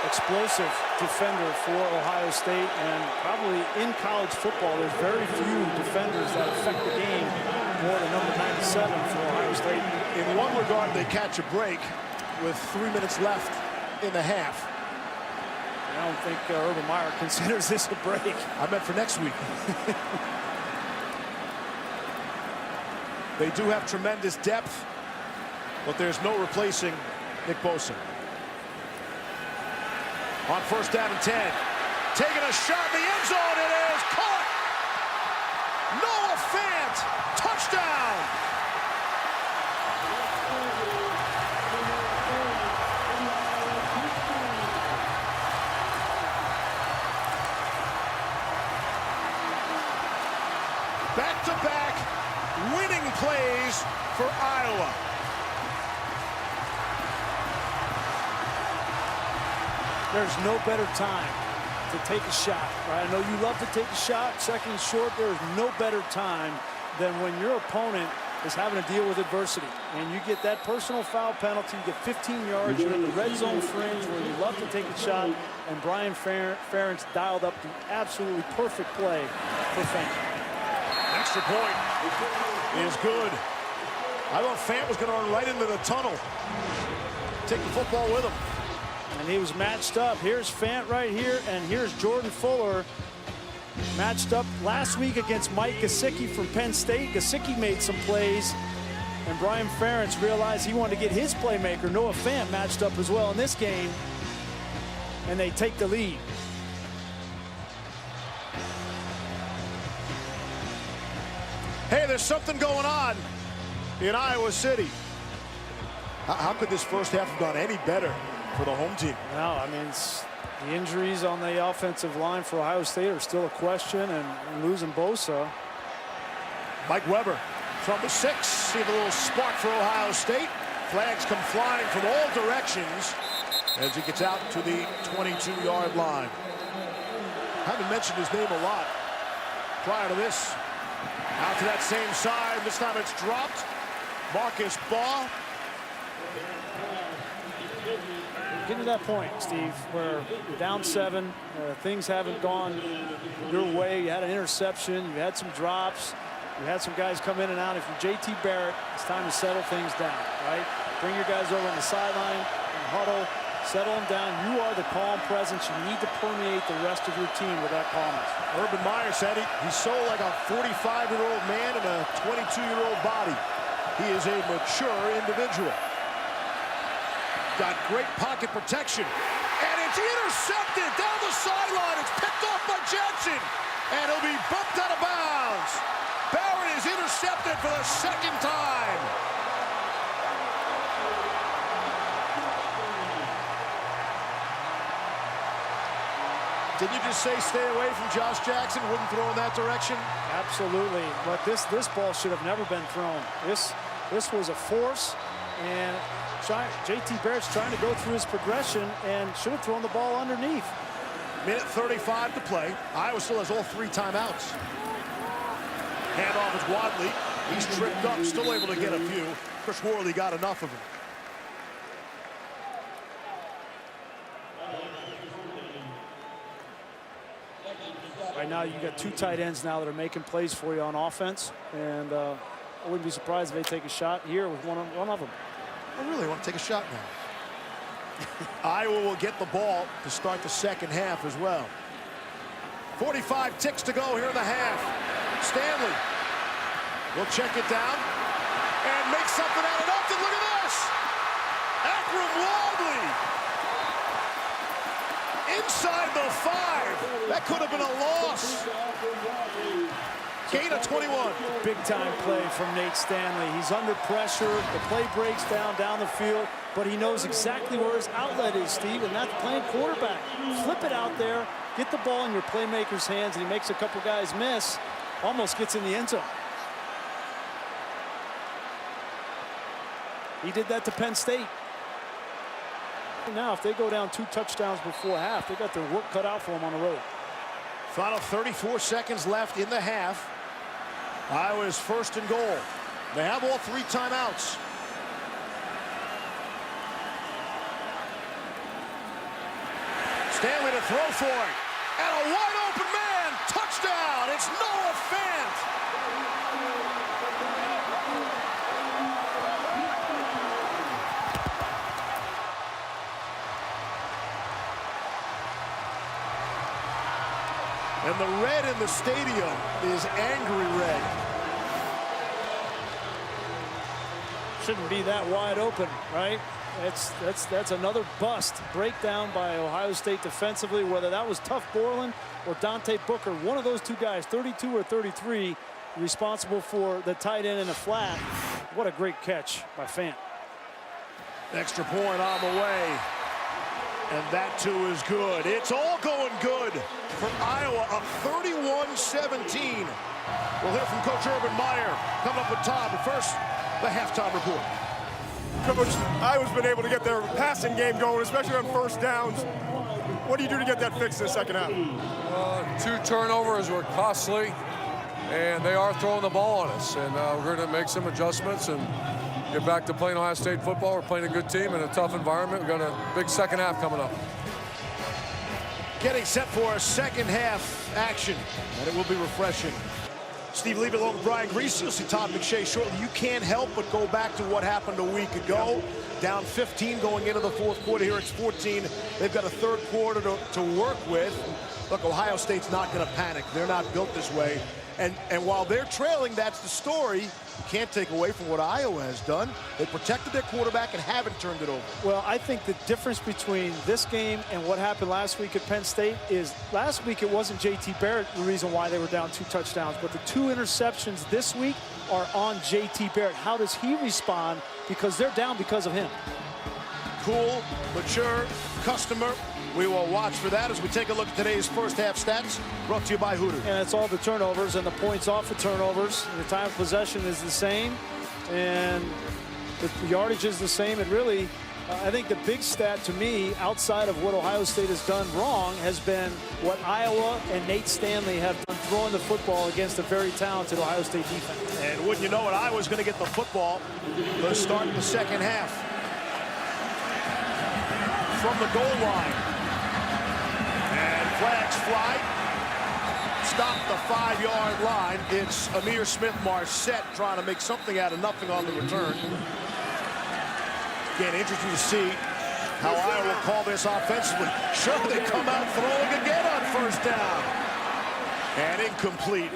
S2: explosive defender for Ohio State, and probably in college football, there's very few defenders that affect the game more than number 97 for Ohio State.
S1: In one regard, they catch a break with 3 minutes left in the half.
S2: I don't think Urban Meyer considers this a break.
S1: I meant for next week. They do have tremendous depth, but there's no replacing Nick Bosa. On first down and 10. Taking a shot in the end zone. It is caught. Noah Fant. Touchdown. Back-to-back winning plays for Iowa.
S2: There's no better time to take a shot, right? I know you love to take a shot, second and short. There is no better time than when your opponent is having to deal with adversity. And you get that personal foul penalty, you get 15 yards, you're in the red zone fringe where you love to take a shot, and Brian Ferentz dialed up the absolutely perfect play for Fant.
S1: Extra point is good. I thought Fant was going to run right into the tunnel. Take the football with him.
S2: And he was matched up. Here's Fant right here, and here's Jordan Fuller matched up last week against Mike Gesicki from Penn State. Gesicki made some plays, and Brian Ferentz realized he wanted to get his playmaker, Noah Fant, matched up as well in this game, and they take the lead.
S1: Hey, there's something going on in Iowa City. How could this first half have gone any better for the home team?
S2: No, I mean, the injuries on the offensive line for Ohio State are still a question, and losing Bosa.
S1: Mike Weber from the 6. See the little spark for Ohio State. Flags come flying from all directions as he gets out to the 22-yard line. Haven't mentioned his name a lot prior to this. Out to that same side. This time it's dropped. Marcus Baugh.
S2: Getting to that point, Steve, where you're down 7, things haven't gone your way. You had an interception, you had some drops, you had some guys come in and out. If you're JT Barrett, it's time to settle things down, right? Bring your guys over on the sideline and huddle, settle them down. You are the calm presence. You need to permeate the rest of your team with that calmness.
S1: Urban Meyer said he's so like a 45-year-old man in a 22-year-old body. He is a mature individual. Got great pocket protection, and it's intercepted down the sideline. It's picked off by Jackson, and it'll be bumped out of bounds. Barrett is intercepted for the second time. Did you just say stay away from Josh Jackson? Wouldn't throw in that direction?
S2: Absolutely, but this ball should have never been thrown. This was a force, and JT Barrett's trying to go through his progression and should have thrown the ball underneath.
S1: Minute 35 to play. Iowa still has all 3 timeouts. Handoff is Wadley. He's tripped up, still able to get a few. Chris Worley got enough of him.
S2: Right now, you got 2 tight ends now that are making plays for you on offense, and I wouldn't be surprised if they take a shot here with one of them.
S1: I really want to take a shot now. Iowa will get the ball to start the second half as well. 45 ticks to go here in the half. Stanley will check it down and make something out of nothing. Look at this. Akram Wadley inside the 5. That could have been a loss. Gain of 21.
S2: Big-time play from Nate Stanley. He's under pressure. The play breaks down the field, but he knows exactly where his outlet is, Steve, and that's playing quarterback. Flip it out there, get the ball in your playmaker's hands, and he makes a couple guys miss. Almost gets in the end zone. He did that to Penn State. Now, if they go down 2 touchdowns before half, they got their work cut out for them on the road.
S1: Final 34 seconds left in the half. Iowa's 1st and goal. They have all 3 timeouts. Stanley to throw for it. And a wide open man. Touchdown. It's Noah Fant. And the red in the stadium is angry red.
S2: Shouldn't be that wide open, right? That's another bust. Breakdown by Ohio State defensively, whether that was Tough Borland or Dante Booker. One of those 2 guys, 32 or 33, responsible for the tight end in a flat. What a great catch by Fant.
S1: Extra point on the way. And that too is good. It's all going good for Iowa, up 31-17. We'll hear from Coach Urban Meyer coming up with Todd. But first, the halftime report.
S3: Coach, Iowa's been able to get their passing game going, especially on 1st downs. What do you do to get that fixed in the 2nd half?
S5: 2 turnovers were costly, and they are throwing the ball on us. And we're going to make some adjustments and get back to playing Ohio State football. We're playing a good team in a tough environment. We've got a big 2nd half coming up.
S1: Getting set for a 2nd half action, and it will be refreshing. Steve, leave it alone with Brian Greasy. You'll see Todd McShay shortly. You can't help but go back to what happened a week ago. Down 15 going into the 4th quarter. Here it's 14. They've got a 3rd quarter to work with. Look, Ohio State's not going to panic. They're not built this way. And while they're trailing, that's the story. You can't take away from what Iowa has done. They protected their quarterback and haven't turned it over.
S2: Well, I think the difference between this game and what happened last week at Penn State is last week it wasn't JT Barrett the reason why they were down 2 touchdowns, but the 2 interceptions this week are on JT Barrett. How does he respond? Because they're down because of him.
S1: Cool, mature, customer. We will watch for that as we take a look at today's 1st half stats, brought to you by Hooters.
S2: And it's all the turnovers and the points off the turnovers. The time of possession is the same, and the yardage is the same. And really, I think the big stat to me, outside of what Ohio State has done wrong, has been what Iowa and Nate Stanley have done throwing the football against a very talented Ohio State defense.
S1: And wouldn't you know it, Iowa's going to get the football to start the 2nd half. From the goal line. Flags fly. Stop the 5-yard line. It's Amir Smith-Marset trying to make something out of nothing on the return. Again, interesting to see how Iowa will call this offensively. Sure, they come out throwing again on 1st down. And incomplete.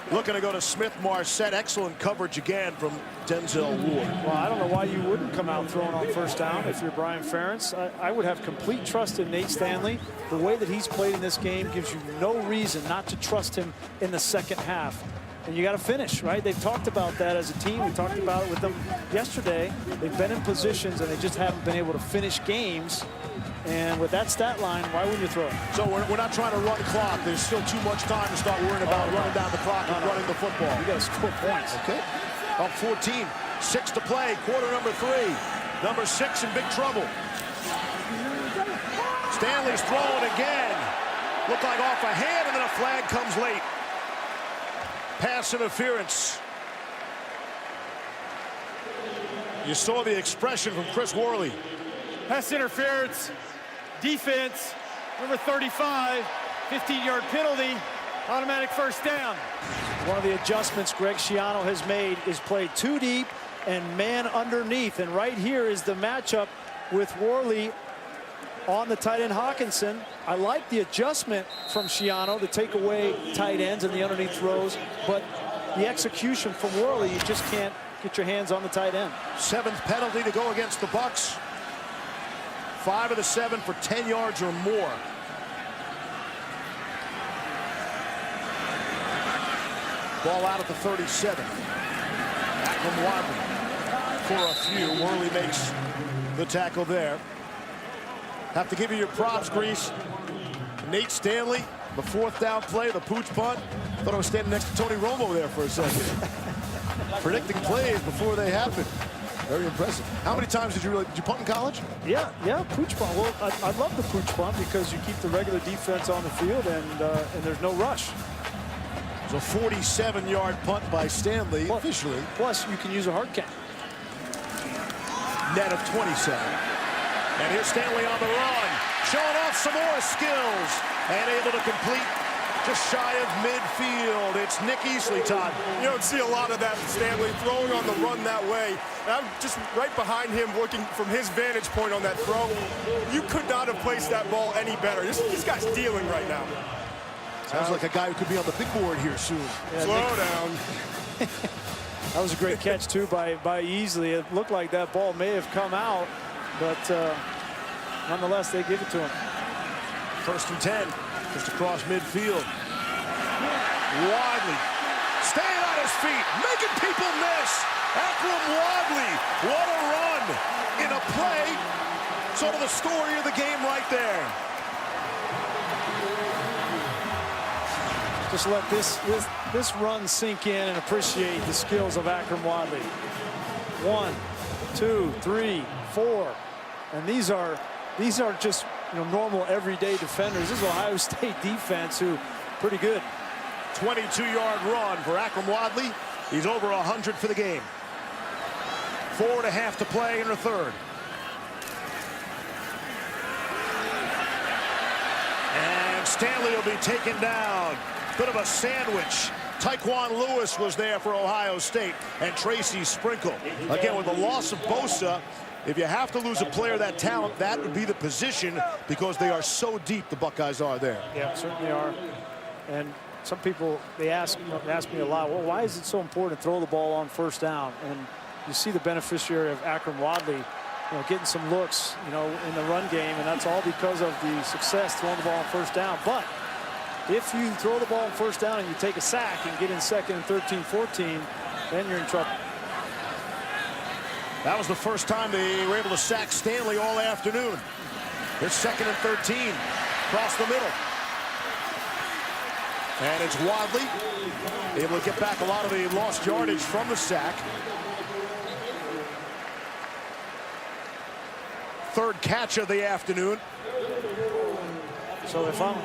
S1: Looking to go to Smith-Marset. Excellent coverage again from Denzel Ward.
S2: Well, I don't know why you wouldn't come out throwing on 1st down if you're Brian Ferentz. I would have complete trust in Nate Stanley. The way that he's played in this game gives you no reason not to trust him in the 2nd half. And you got to finish, right? They've talked about that as a team. We talked about it with them yesterday. They've been in positions and they just haven't been able to finish games. And with that stat line, why wouldn't you throw it?
S1: So we're not trying to run the clock. There's still too much time to start worrying about running down the clock and running the football.
S2: You got to score points.
S1: Okay. Up 14. 6 to play. Quarter number 3. Number 6 in big trouble. Stanley's throwing again. Looked like off a hand, and then a flag comes late. Pass interference. You saw the expression from Chris Worley.
S7: Pass interference, defense, number 35, 15-yard penalty, automatic 1st down.
S2: One of the adjustments Greg Schiano has made is play 2 deep and man underneath. And right here is the matchup with Worley on the tight end Hawkinson. I like the adjustment from Schiano to take away tight ends and the underneath throws, but the execution from Worley, you just can't get your hands on the tight end.
S1: 7th penalty to go against the Bucks. 5 of the 7 for 10 yards or more. Ball out at the 37. Akram Wadley for a few. Worley makes the tackle there. Have to give you your props, Grease. Nate Stanley, the 4th down play, the pooch punt. Thought I was standing next to Tony Romo there for a second. Predicting plays before they happen. Very impressive. How many times did you punt in college?
S2: Yeah, pooch punt. Well, I love the pooch punt because you keep the regular defense on the field and there's no rush.
S1: It's a 47-yard punt by Stanley officially.
S2: Plus, you can use a hard count.
S1: Net of 27. And here's Stanley on the run, showing off some more skills and able to complete just shy of midfield. It's Nick Easley, Todd.
S3: You don't see a lot of that. Stanley throwing on the run that way. And I'm just right behind him looking from his vantage point on that throw. You could not have placed that ball any better. This guy's dealing right now.
S1: Sounds like a guy who could be on the big board here soon.
S3: Yeah, slow down.
S2: That was a great catch, too, by Easley. It looked like that ball may have come out, but nonetheless, they give it to him.
S1: 1st and 10, just across midfield. Wadley staying on his feet, making people miss. Akram Wadley, what a run in a play. Sort of the story of the game right there.
S2: Just let this run sink in and appreciate the skills of Akram Wadley. 1, 2, 3, 4, and these are just normal everyday defenders. This is Ohio State defense who pretty good.
S1: 22-yard run for Akram Wadley. He's over 100 for the game. 4.5 to play in the 3rd. And Stanley will be taken down. Bit of a sandwich. Tyquan Lewis was there for Ohio State, and Tracy Sprinkle. Again, with the loss of Bosa, if you have to lose a player that talent, that would be the position because they are so deep, the Buckeyes are there.
S2: Yeah, certainly are. And some people, they ask me a lot, well, why is it so important to throw the ball on 1st down? And you see the beneficiary of Akram Wadley, getting some looks, in the run game, and that's all because of the success throwing the ball on 1st down. But if you throw the ball on 1st down and you take a sack and get in 2nd and 13, 14, then you're in trouble.
S1: That was the first time they were able to sack Stanley all afternoon. It's 2nd and 13, across the middle. And it's Wadley, able to get back a lot of the lost yardage from the sack. 3rd catch of the afternoon.
S2: So if I'm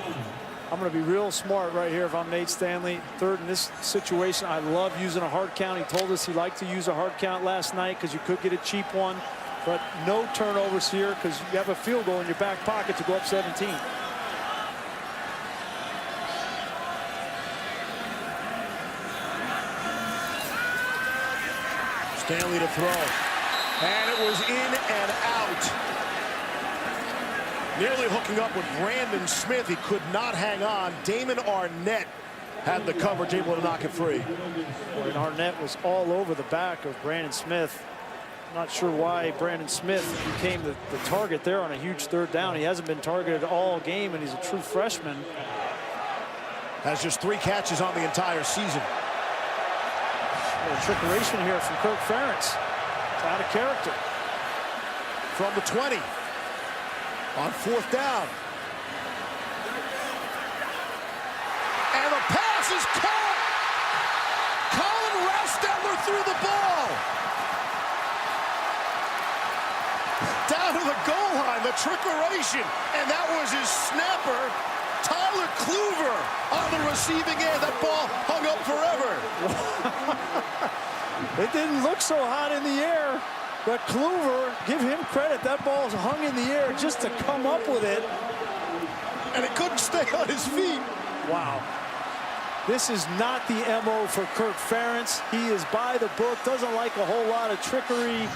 S2: going to be real smart right here if I'm Nate Stanley. 3rd in this situation. I love using a hard count. He told us he liked to use a hard count last night because you could get a cheap one. But no turnovers here because you have a field goal in your back pocket to go up 17.
S1: Stanley to throw. And it was in and out. Nearly hooking up with Brandon Smith. He could not hang on. Damon Arnett had the coverage, able to knock it free.
S2: And Arnett was all over the back of Brandon Smith. Not sure why Brandon Smith became the target there on a huge 3rd down. He hasn't been targeted all game, and he's a true freshman.
S1: Has just 3 catches on the entire season.
S2: A trickeration here from Kirk Ferentz. It's out of character.
S1: From the 20. On 4th down. And the pass is caught. Colin Rastettler threw the ball. Down to the goal line, the trickeration. And that was his snapper, Tyler Kluver, on the receiving end. That ball hung up forever.
S2: It didn't look so hot in the air. But Kluver, give him credit. That ball's hung in the air just to come up with it.
S1: And it couldn't stay on his feet.
S2: Wow. This is not the MO for Kirk Ferentz. He is by the book, doesn't like a whole lot of trickery,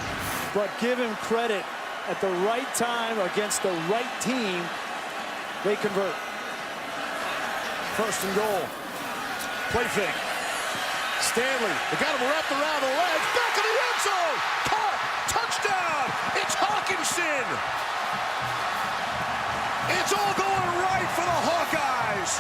S2: but give him credit. At the right time against the right team, they convert.
S1: 1st and goal. Play fake. Stanley, they got him wrapped around the legs. Back to the end zone. Caught. Touchdown. It's Hawkinson. It's all going right for the Hawkeyes.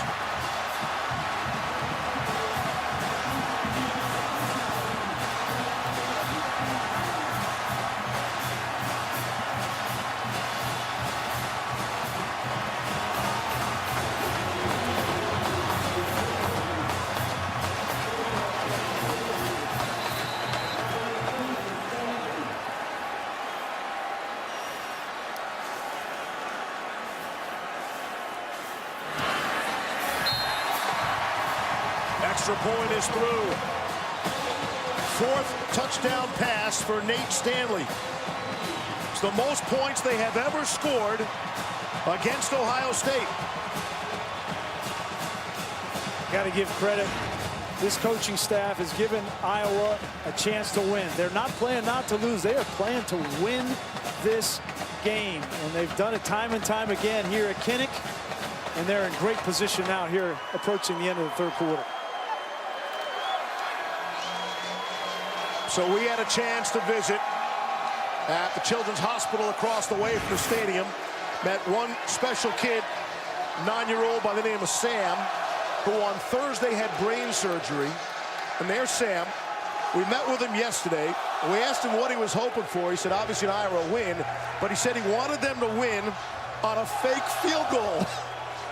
S1: extra point is through. Fourth touchdown pass for Nate Stanley. It's the most points they have ever scored against Ohio State.
S2: Got to give credit. This coaching staff has given Iowa a chance to win. They're not playing not to lose. They are playing to win this game. And they've done it time and time again here at Kinnick. And they're in great position now here approaching the end of the third quarter.
S1: So we had a chance to visit at the Children's Hospital across the way from the stadium. Met one special kid, 9-year-old by the name of Sam, who on Thursday had brain surgery. And there's Sam. We met with him yesterday. We asked him what he was hoping for. He said, obviously, an Iowa win. But he said he wanted them to win on a fake field goal.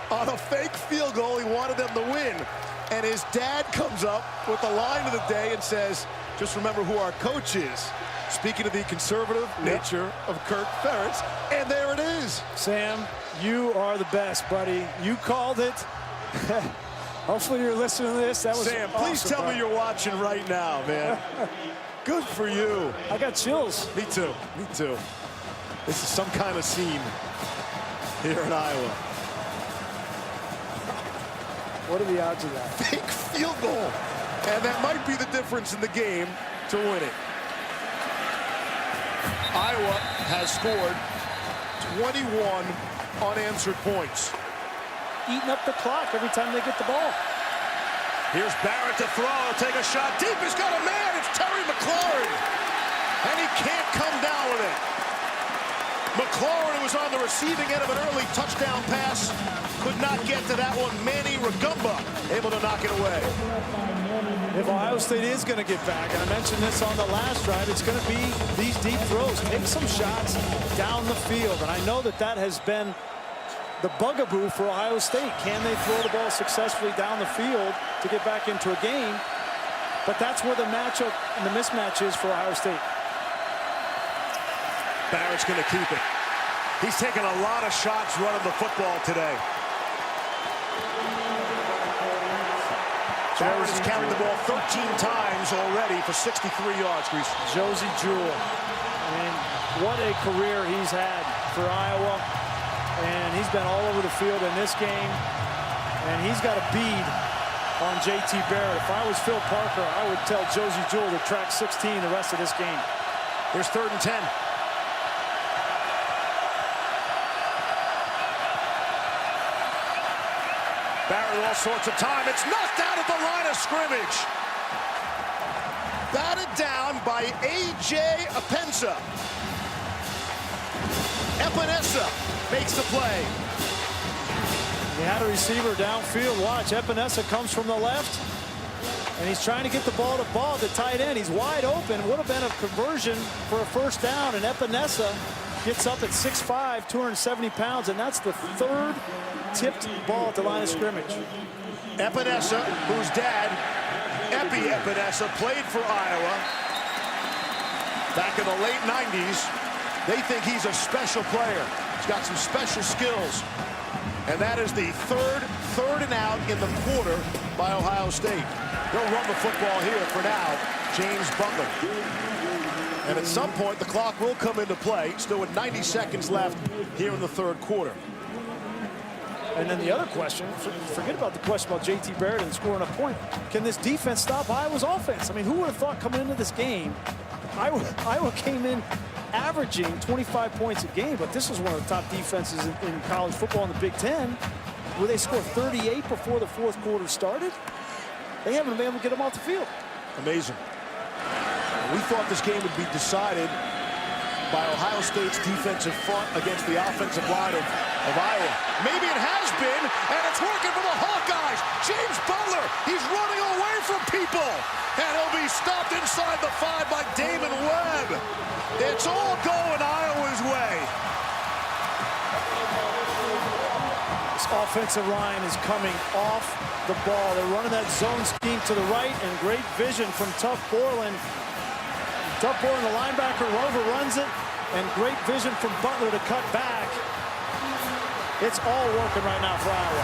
S1: On a fake field goal, he wanted them to win. And his dad comes up with the line of the day and says, just remember who our coach is. Speaking of the conservative nature of Kirk Ferentz. And there it is.
S2: Sam, you are the best, buddy. You called it. Hopefully you're listening to this. That was
S1: Sam,
S2: awesome,
S1: please tell me you're watching right now, man. Good for you.
S2: I got chills.
S1: Me too. Me too. This is some kind of scene here in Iowa.
S2: What are the odds of that?
S1: Fake field goal. And that might be the difference in the game to win it. Iowa has scored 21 unanswered points.
S2: Eating up the clock every time they get the ball.
S1: Here's Barrett to throw, take a shot deep, he's got a man, it's Terry McLaurin. And he can't come down with it. McLaurin was on the receiving end of an early touchdown pass, could not get to that one. Manny Rugumba able to knock it away.
S2: If Ohio State is going to get back, and I mentioned this on the last drive, it's going to be these deep throws. Take some shots down the field. And I know that that has been the bugaboo for Ohio State. Can they throw the ball successfully down the field to get back into a game? But that's where the matchup and the mismatch is for Ohio State.
S1: Barrett's going to keep it. He's taken a lot of shots running the football today. Barrett has carried the ball 13 times already for 63 yards, Grease.
S2: Josie Jewell. I mean, what a career he's had for Iowa. And he's been all over the field in this game. And he's got a bead on JT Barrett. If I was Phil Parker, I would tell Josie Jewell to track 16 the rest of this game.
S1: Here's 3rd and 10. Barrett all sorts of time. It's knocked out at the line of scrimmage. Batted down by A.J. Epenesa. Epinesa makes the play.
S2: He had a receiver downfield. Watch, Epinesa comes from the left. And he's trying to get the ball to Ball, the tight end. He's wide open. Would have been a conversion for a first down. And Epinesa gets up at 6'5", 270 pounds. And that's the 3rd tipped ball at the line of scrimmage.
S1: Epinesa, whose dad, Epi Epinesa, played for Iowa back in the late 90s. They think he's a special player. He's got some special skills. And that is the third and out in the quarter by Ohio State. They'll run the football here for now. James Butler. And at some point, the clock will come into play. Still with 90 seconds left here in the third quarter.
S2: And then the other question, forget about the question about JT Barrett and scoring a point. Can this defense stop Iowa's offense? I mean, who would have thought coming into this game, Iowa came in averaging 25 points a game, but this is one of the top defenses in college football in the Big Ten, where they scored 38 before the 4th quarter started. They haven't been able to get them off the field.
S1: Amazing. We thought this game would be decided by Ohio State's defensive front against the offensive line of Iowa. Maybe it has been, and it's working for the Hawkeyes. James Butler, he's running away from people, and he'll be stopped inside the 5 by Damon Webb. It's all going Iowa's way.
S2: This offensive line is coming off the ball. They're running that zone scheme to the right, and great vision from Tuff Borland. Tuff Borland, the linebacker, overruns it, and great vision from Butler to cut back. It's all working right now for Iowa.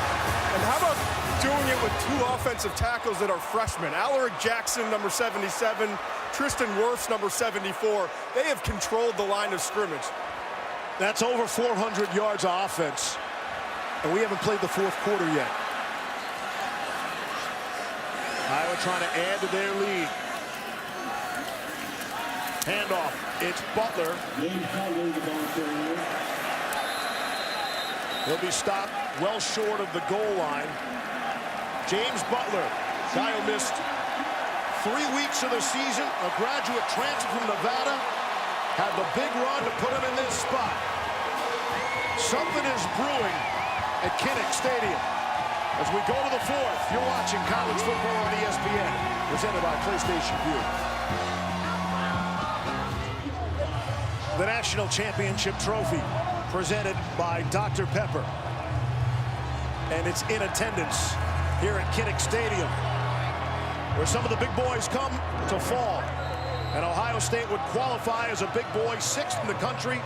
S3: And how about doing it with 2 offensive tackles that are freshmen. Alaric Jackson, number 77, Tristan Wirfs, number 74. They have controlled the line of scrimmage.
S1: That's over 400 yards of offense, and we haven't played the fourth quarter yet. Iowa trying to add to their lead. Handoff. It's Butler. He'll be stopped well short of the goal line. James Butler, guy who missed 3 weeks of the season, a graduate transfer from Nevada, had the big run to put him in this spot. Something is brewing at Kinnick Stadium. As we go to the fourth, you're watching college football on ESPN, presented by PlayStation View. The National Championship Trophy, presented by Dr. Pepper. And it's in attendance here at Kinnick Stadium, where some of the big boys come to fall. And Ohio State would qualify as a big boy, 6th in the country.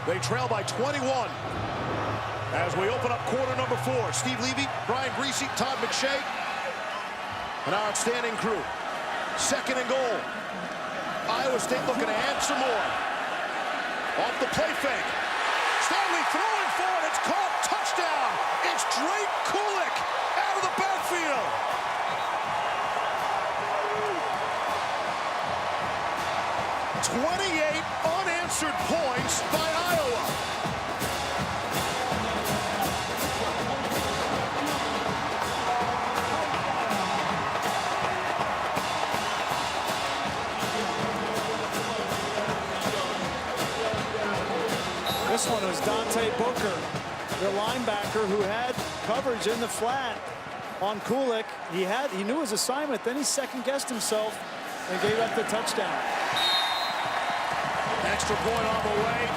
S1: They trail by 21. As we open up quarter number 4, Steve Levy, Brian Greasy, Todd McShay, an outstanding crew. 2nd and goal. Iowa State looking to add some more. Off the play fake. Stanley throwing for it. It's caught. Touchdown. It's Drake Kulik out of the backfield. "28 unanswered points by Iowa."
S2: This one was Dante Booker, the linebacker who had coverage in the flat on Kulik. He knew his assignment, then he second-guessed himself and gave up the touchdown.
S1: Extra point on the way.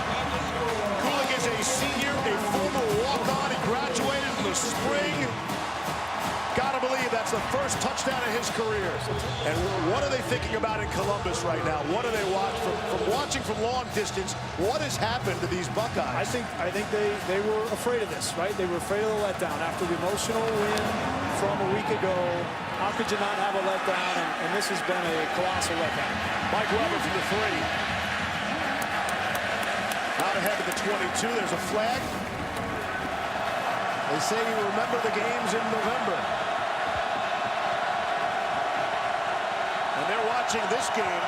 S1: Kulik is a senior, a former walk-on. He graduated in the spring. Gotta believe that's the first touchdown of his career. And what are they thinking about in Columbus right now? What do they watch from watching from long distance? What has happened to these Buckeyes?
S2: I think they were afraid of this, right? They were afraid of the letdown after the emotional win from a week ago. How could you not have a letdown? And this has been a colossal letdown.
S1: Mike Weber from the 3. Out ahead of the 22. There's a flag. They say you remember the games in November. And they're watching this game,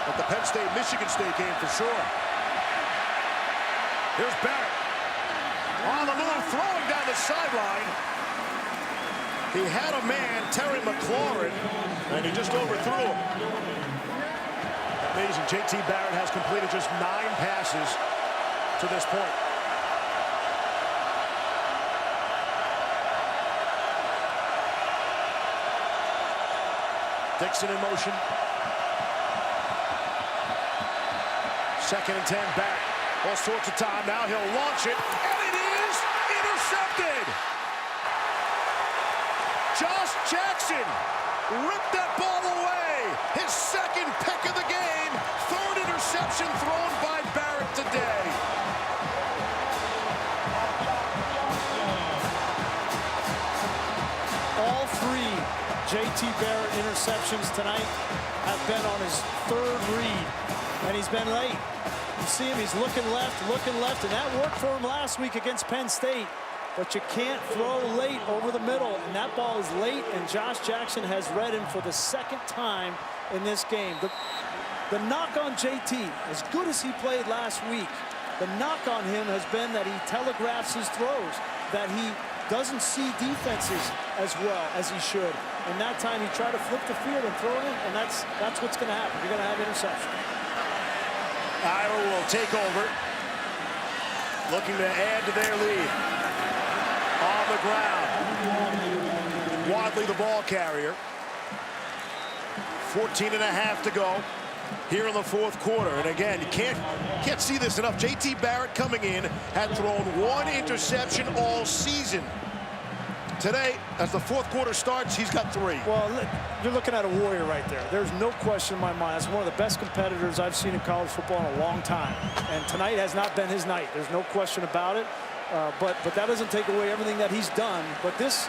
S1: but the Penn State-Michigan State game for sure. Here's Barrett. On the move, throwing down the sideline. He had a man, Terry McLaurin, and he just overthrew him. Amazing. JT Barrett has completed just 9 passes to this point. Dixon in motion. 2nd and 10, Barrett. All sorts of time. Now he'll launch it, and it is intercepted. Josh Jackson ripped that ball away. His 2nd pick of the game. 3rd interception thrown by Barrett today.
S2: All 3 JT Barrett interceptions tonight have been on his 3rd read, and he's been late. You see him, he's looking left, and that worked for him last week against Penn State. But you can't throw late over the middle, and that ball is late, and Josh Jackson has read him for the 2nd time in this game. The knock on JT, as good as he played last week, the knock on him has been that he telegraphs his throws, that he doesn't see defenses as well as he should. And that time he tried to flip the field and throw it in, and that's what's going to happen. You're going to have interception.
S1: Iowa will take over, looking to add to their lead. On the ground, Wadley the ball carrier. 14.5 to go here in the 4th quarter. And again, you can't see this enough. JT Barrett coming in had thrown 1 interception all season. Today, as the 4th quarter starts, he's got 3.
S2: Well, you're looking at a warrior right there. There's no question in my mind. That's one of the best competitors I've seen in college football in a long time. And tonight has not been his night. There's no question about it. But that doesn't take away everything that he's done. But this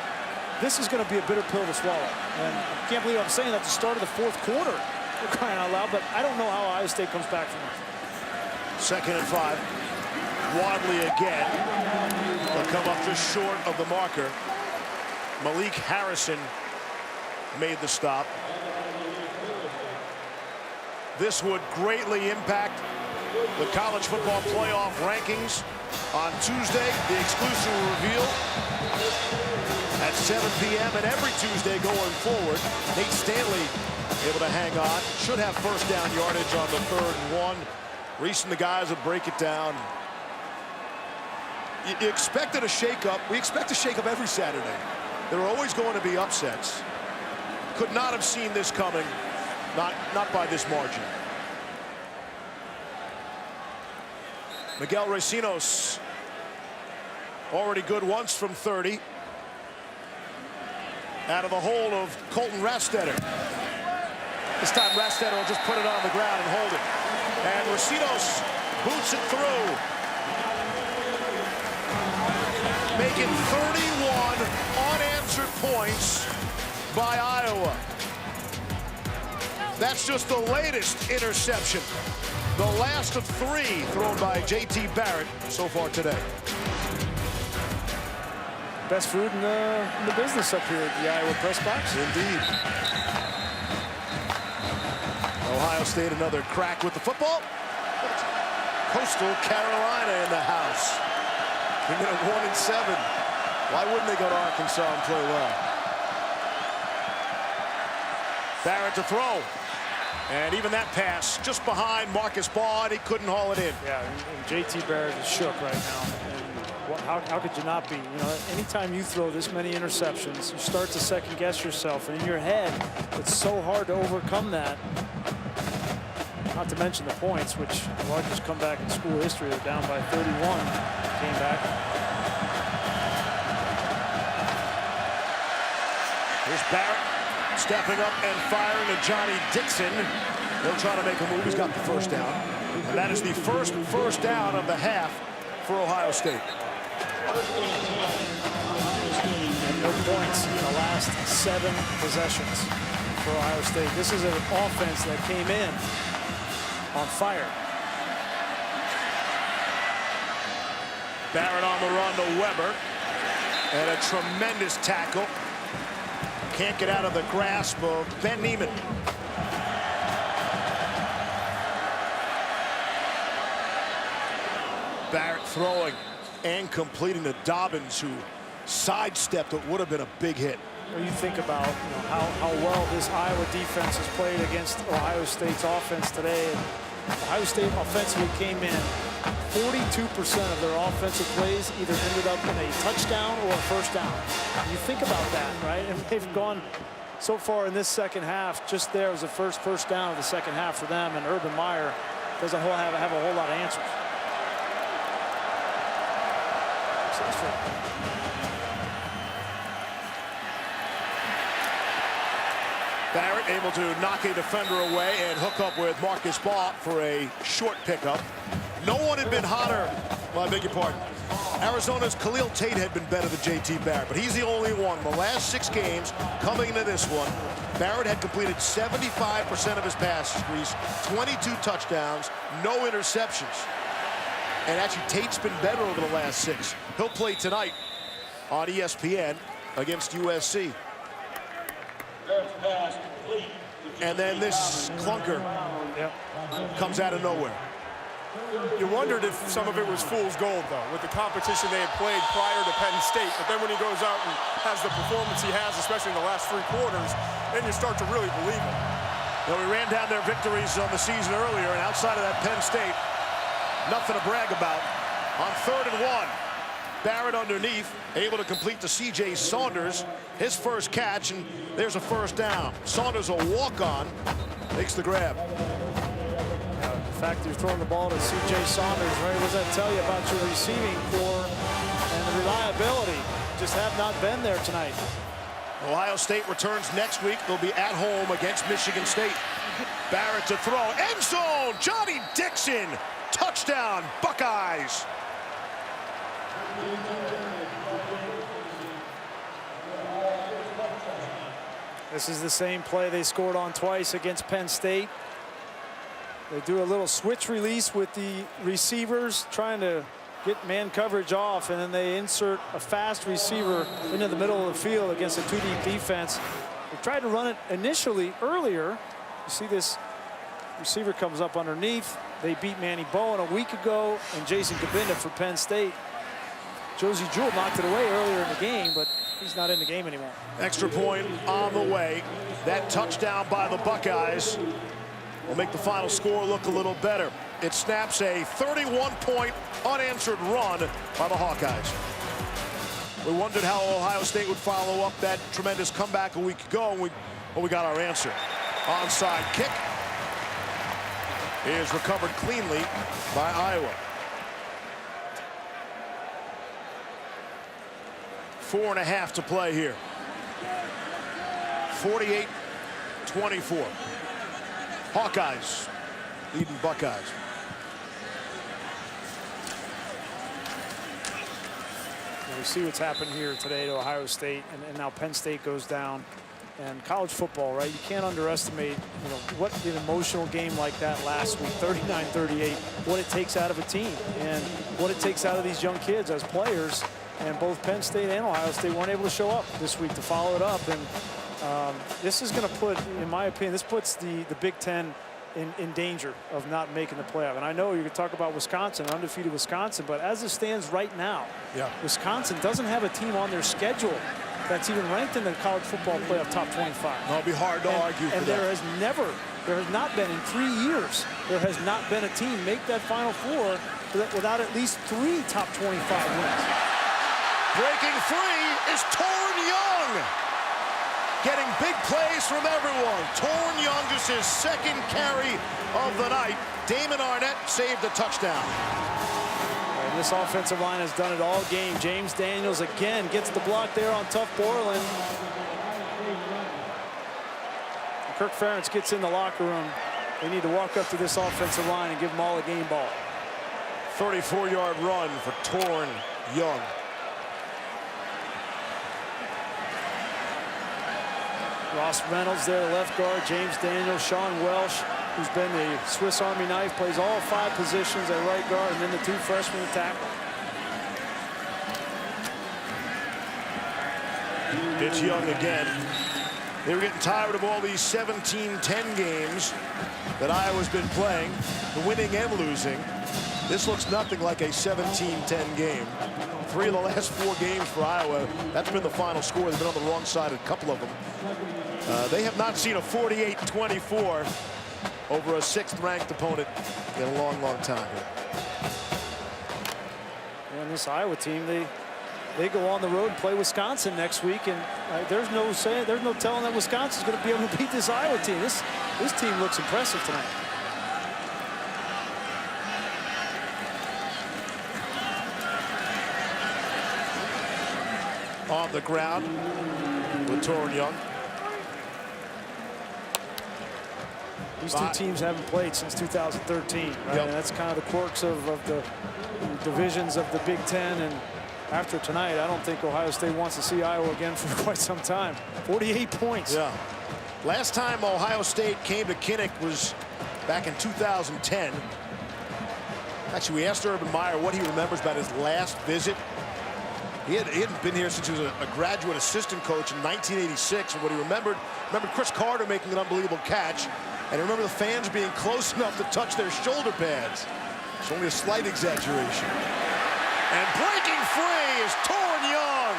S2: this is going to be a bitter pill to swallow. And I can't believe I'm saying that at the start of the fourth quarter. We're crying out loud, but I don't know how Ohio State comes back from this.
S1: 2nd and 5. Wadley again. They'll come up just short of the marker. Malik Harrison made the stop. This would greatly impact the college football playoff rankings on Tuesday. The exclusive reveal at 7 p.m. and every Tuesday going forward. Nathan Stanley able to hang on. Should have first down yardage on the 3rd and 1. Reese and the guys would break it down. You expected a shakeup. We expect a shakeup every Saturday. There are always going to be upsets. Could not have seen this coming. Not by this margin. Miguel Recinos already good once from 30. Out of the hole of Colton Rastetter. This time Rastetter will just put it on the ground and hold it. And Recinos boots it through. Making 31 unanswered points by Iowa. That's just the latest interception. The last of 3 thrown by JT Barrett so far today.
S2: Best food in the business up here at the Iowa press box.
S1: Indeed. Ohio State another crack with the football. Coastal Carolina in the house. King at 1-7. Why wouldn't they go to Arkansas and play well? Barrett to throw. And even that pass just behind Marcus Baugh, and he couldn't haul it in.
S2: Yeah, and JT Barrett is shook right now. And how could you not be? You know, anytime you throw this many interceptions, you start to second guess yourself. And in your head, it's so hard to overcome that. Not to mention the points, which the largest comeback in school history. They're down by 31. Came back.
S1: Here's Barrett stepping up and firing to Johnny Dixon. They'll try to make a move. He's got the first down. And that is the first down of the half for Ohio State.
S2: And no points in the last 7 possessions for Ohio State. This is an offense that came in on fire.
S1: Barrett on the run to Weber. And a tremendous tackle. Can't get out of the grasp of Ben Neiman. Barrett throwing and completing to Dobbins, who sidestepped what would have been a big hit.
S2: When you think about how well this Iowa defense has played against Ohio State's offense today. Ohio State offensively came in. 42% of their offensive plays either ended up in a touchdown or a first down. You think about that, right? And they've gone so far in this second half. Just there was the first down of the second half for them, and Urban Meyer doesn't have a whole lot of answers.
S1: Barrett able to knock a defender away and hook up with Marcus Baugh for a short pickup. No one had been hotter. Well, I beg your pardon. Arizona's Khalil Tate had been better than JT Barrett, but he's the only one. The last 6 games coming into this one, Barrett had completed 75% of his passes, 22 touchdowns, no interceptions. And actually, Tate's been better over the last 6. He'll play tonight on ESPN against USC. And then this clunker comes out of nowhere.
S3: You wondered if some of it was fool's gold, though, with the competition they had played prior to Penn State. But then when he goes out and has the performance he has, especially in the last 3 quarters, then you start to really believe it.
S1: Now, we ran down their victories on the season earlier, and outside of that Penn State, nothing to brag about. On 3rd and 1, Barrett underneath, able to complete to C.J. Saunders, his first catch, and there's a first down. Saunders a walk-on, makes the grab.
S2: The fact you're throwing the ball to C.J. Saunders, right? What does that tell you about your receiving core and the reliability? Just have not been there tonight.
S1: Ohio State returns next week. They'll be at home against Michigan State. Barrett to throw. End zone! Johnny Dixon! Touchdown, Buckeyes!
S2: This is the same play they scored on twice against Penn State. They do a little switch release with the receivers, trying to get man coverage off, and then they insert a fast receiver into the middle of the field against a two-deep defense. They tried to run it initially earlier. You see this receiver comes up underneath. They beat Manny Bowen a week ago, and Jason Cabinda for Penn State. Josie Jewell knocked it away earlier in the game, but he's not in the game anymore.
S1: Extra point on the way. That touchdown by the Buckeyes will make the final score look a little better. It snaps a 31-point unanswered run by the Hawkeyes. We wondered how Ohio State would follow up that tremendous comeback a week ago, and we got our answer. Onside kick is recovered cleanly by Iowa. 4.5 to play here. 48-24. Hawkeyes leading Buckeyes.
S2: We see what's happened here today to Ohio State, and now Penn State goes down. And college football, right? You can't underestimate, what an emotional game like that last week, 39-38, what it takes out of a team and what it takes out of these young kids as players. And both Penn State and Ohio State weren't able to show up this week to follow it up. And this is going to put, in my opinion, this puts the Big Ten in danger of not making the playoff. And I know you're going to talk about Wisconsin, undefeated Wisconsin, but as it stands right now, Wisconsin doesn't have a team on their schedule that's even ranked in the college football playoff top 25.
S1: It'll be hard to argue for
S2: and
S1: that.
S2: There has not been in 3 years, there has not been a team make that Final Four without at least 3 top 25 wins.
S1: Breaking free is Torrin Young. Getting big plays from everyone. Torrin Young, just his second carry of the night. Damon Arnett saved a touchdown.
S2: And this offensive line has done it all game. James Daniels again gets the block there on Tough Borland. Kirk Ferentz gets in the locker room. They need to walk up to this offensive line and give them all a game ball.
S1: 34-yard run for Torrin Young.
S2: Ross Reynolds there, left guard. James Daniels, Sean Welsh, who's been the Swiss Army knife, plays all 5 positions at right guard, and then the 2 freshmen tackle.
S1: It's Young again. They were getting tired of all these 17-10 games that Iowa's been playing, the winning and losing. This looks nothing like a 17-10 game. 3 of the last 4 games for Iowa, that's been the final score. They've been on the wrong side of a couple of them. They have not seen a 48-24 over a 6th-ranked opponent in a long, long time.
S2: And this Iowa team, they go on the road and play Wisconsin next week, and there's no telling that Wisconsin's going to be able to beat this Iowa team. This team looks impressive tonight.
S1: On the ground with Torrin Young.
S2: These 2 teams haven't played since 2013. Right?
S1: Yep.
S2: And that's kind of the quirks of the divisions of the Big Ten. And after tonight, I don't think Ohio State wants to see Iowa again for quite some time. 48 points.
S1: Yeah. Last time Ohio State came to Kinnick was back in 2010. Actually, we asked Urban Meyer what he remembers about his last visit. He hadn't been here since he was a graduate assistant coach in 1986. And what he remembered Chris Carter making an unbelievable catch. And I remember the fans being close enough to touch their shoulder pads. It's only a slight exaggeration. And breaking free is Torrin Young.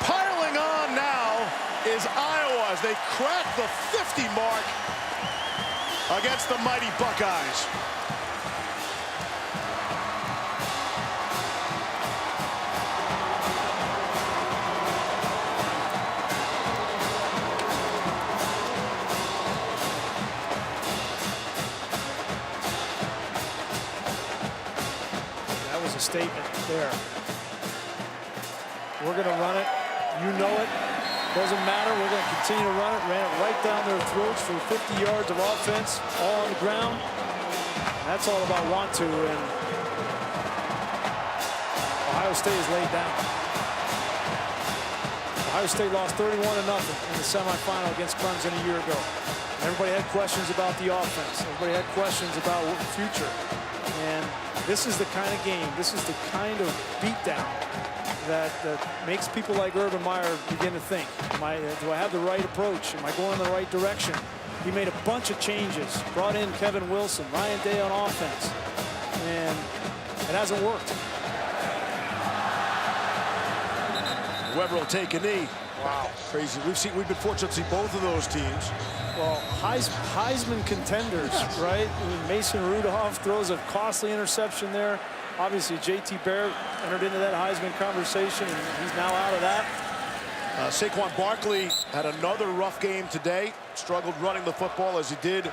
S1: Piling on now is Iowa as they crack the 50 mark against the mighty Buckeyes.
S2: Statement there. We're going to run it. You know it. Doesn't matter. We're going to continue to run it. Ran it right down their throats for 50 yards of offense, all on the ground. That's all about want to, and Ohio State is laid down. Ohio State lost 31-0 in the semifinal against Clemson a year ago. Everybody had questions about the offense. Everybody had questions about the future. And this is the kind of game, this is the kind of beatdown that makes people like Urban Meyer begin to think, do I have the right approach? Am I going in the right direction? He made a bunch of changes, brought in Kevin Wilson, Ryan Day on offense, and it hasn't worked.
S1: Weber will take a knee. Wow, crazy. We've been fortunate to see both of those teams.
S2: Well, Heisman contenders, right? I mean, Mason Rudolph throws a costly interception there. Obviously, JT Barrett entered into that Heisman conversation, and he's now out of that.
S1: Saquon Barkley had another rough game today. Struggled running the football as he did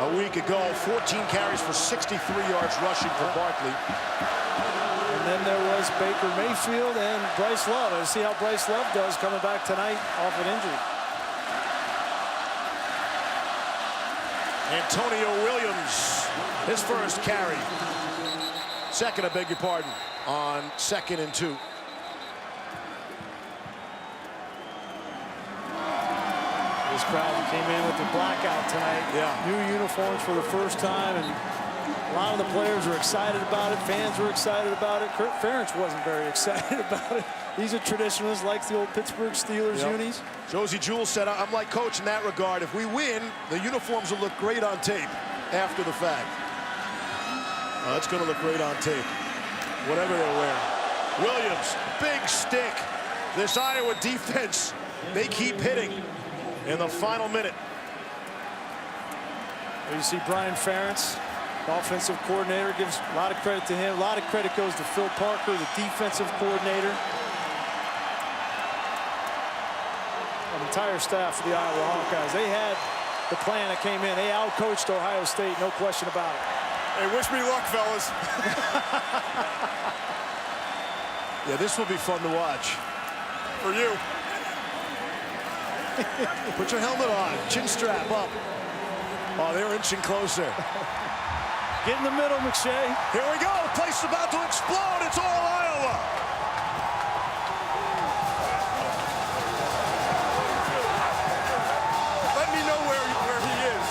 S1: a week ago. 14 carries for 63 yards rushing for Barkley.
S2: And then there was Baker Mayfield and Bryce Love. Let's see how Bryce Love does coming back tonight off an injury.
S1: Antonio Williams, his first carry. Second, I beg your pardon, on 2nd and 2.
S2: This crowd came in with the blackout tonight.
S1: Yeah.
S2: New uniforms for the first time, and a lot of the players were excited about it. Fans were excited about it. Kirk Ferentz wasn't very excited about it. He's a traditionalist, likes the old Pittsburgh Steelers unis.
S1: Josie Jewell said, I'm like Coach in that regard. If we win, the uniforms will look great on tape after the fact. It's going to look great on tape, whatever they're wearing. Williams, big stick. This Iowa defense, they keep hitting in the final minute.
S2: There you see Brian Ferentz, the offensive coordinator, gives a lot of credit to him. A lot of credit goes to Phil Parker, the defensive coordinator. An entire staff for the Iowa Hawkeyes. They had the plan that came in. They outcoached Ohio State, no question about it.
S3: Hey, wish me luck, fellas.
S1: Yeah, this will be fun to watch.
S3: For you.
S1: Put your helmet on, chin strap up. Oh, they're inching closer.
S2: Get in the middle, McShay.
S1: Here we go. The place is about to explode. It's all Iowa.
S3: Let me know where he is.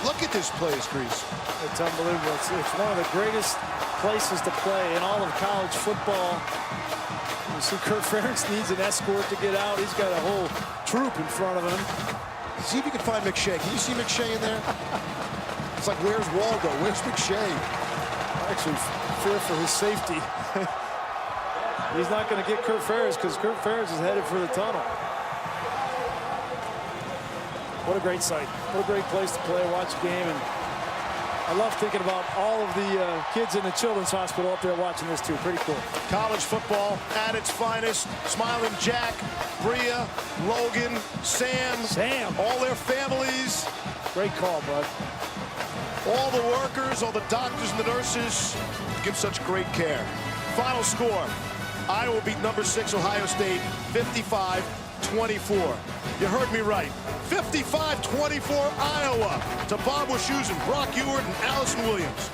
S1: Look at this place, Grease.
S2: It's unbelievable. It's one of the greatest places to play in all of college football. You see Kirk Ferentz needs an escort to get out. He's got a whole troop in front of him.
S1: See if you can find McShay. Can you see McShay in there? It's like, where's Waldo? Where's McShay?
S2: I actually fear for his safety. He's not going to get Kirk Ferentz because Kirk Ferentz is headed for the tunnel. What a great sight. What a great place to play, watch a game. And I love thinking about all of the kids in the Children's Hospital up there watching this too. Pretty cool.
S1: College football at its finest. Smiling Jack, Bria, Logan, Sam. All their families.
S2: Great call, bud.
S1: All the workers, all the doctors and the nurses give such great care. Final score. Iowa beat number 6 Ohio State 55-24. You heard me right. 55-24 Iowa to Bob Wischusen, Brock Ewart, and Allison Williams.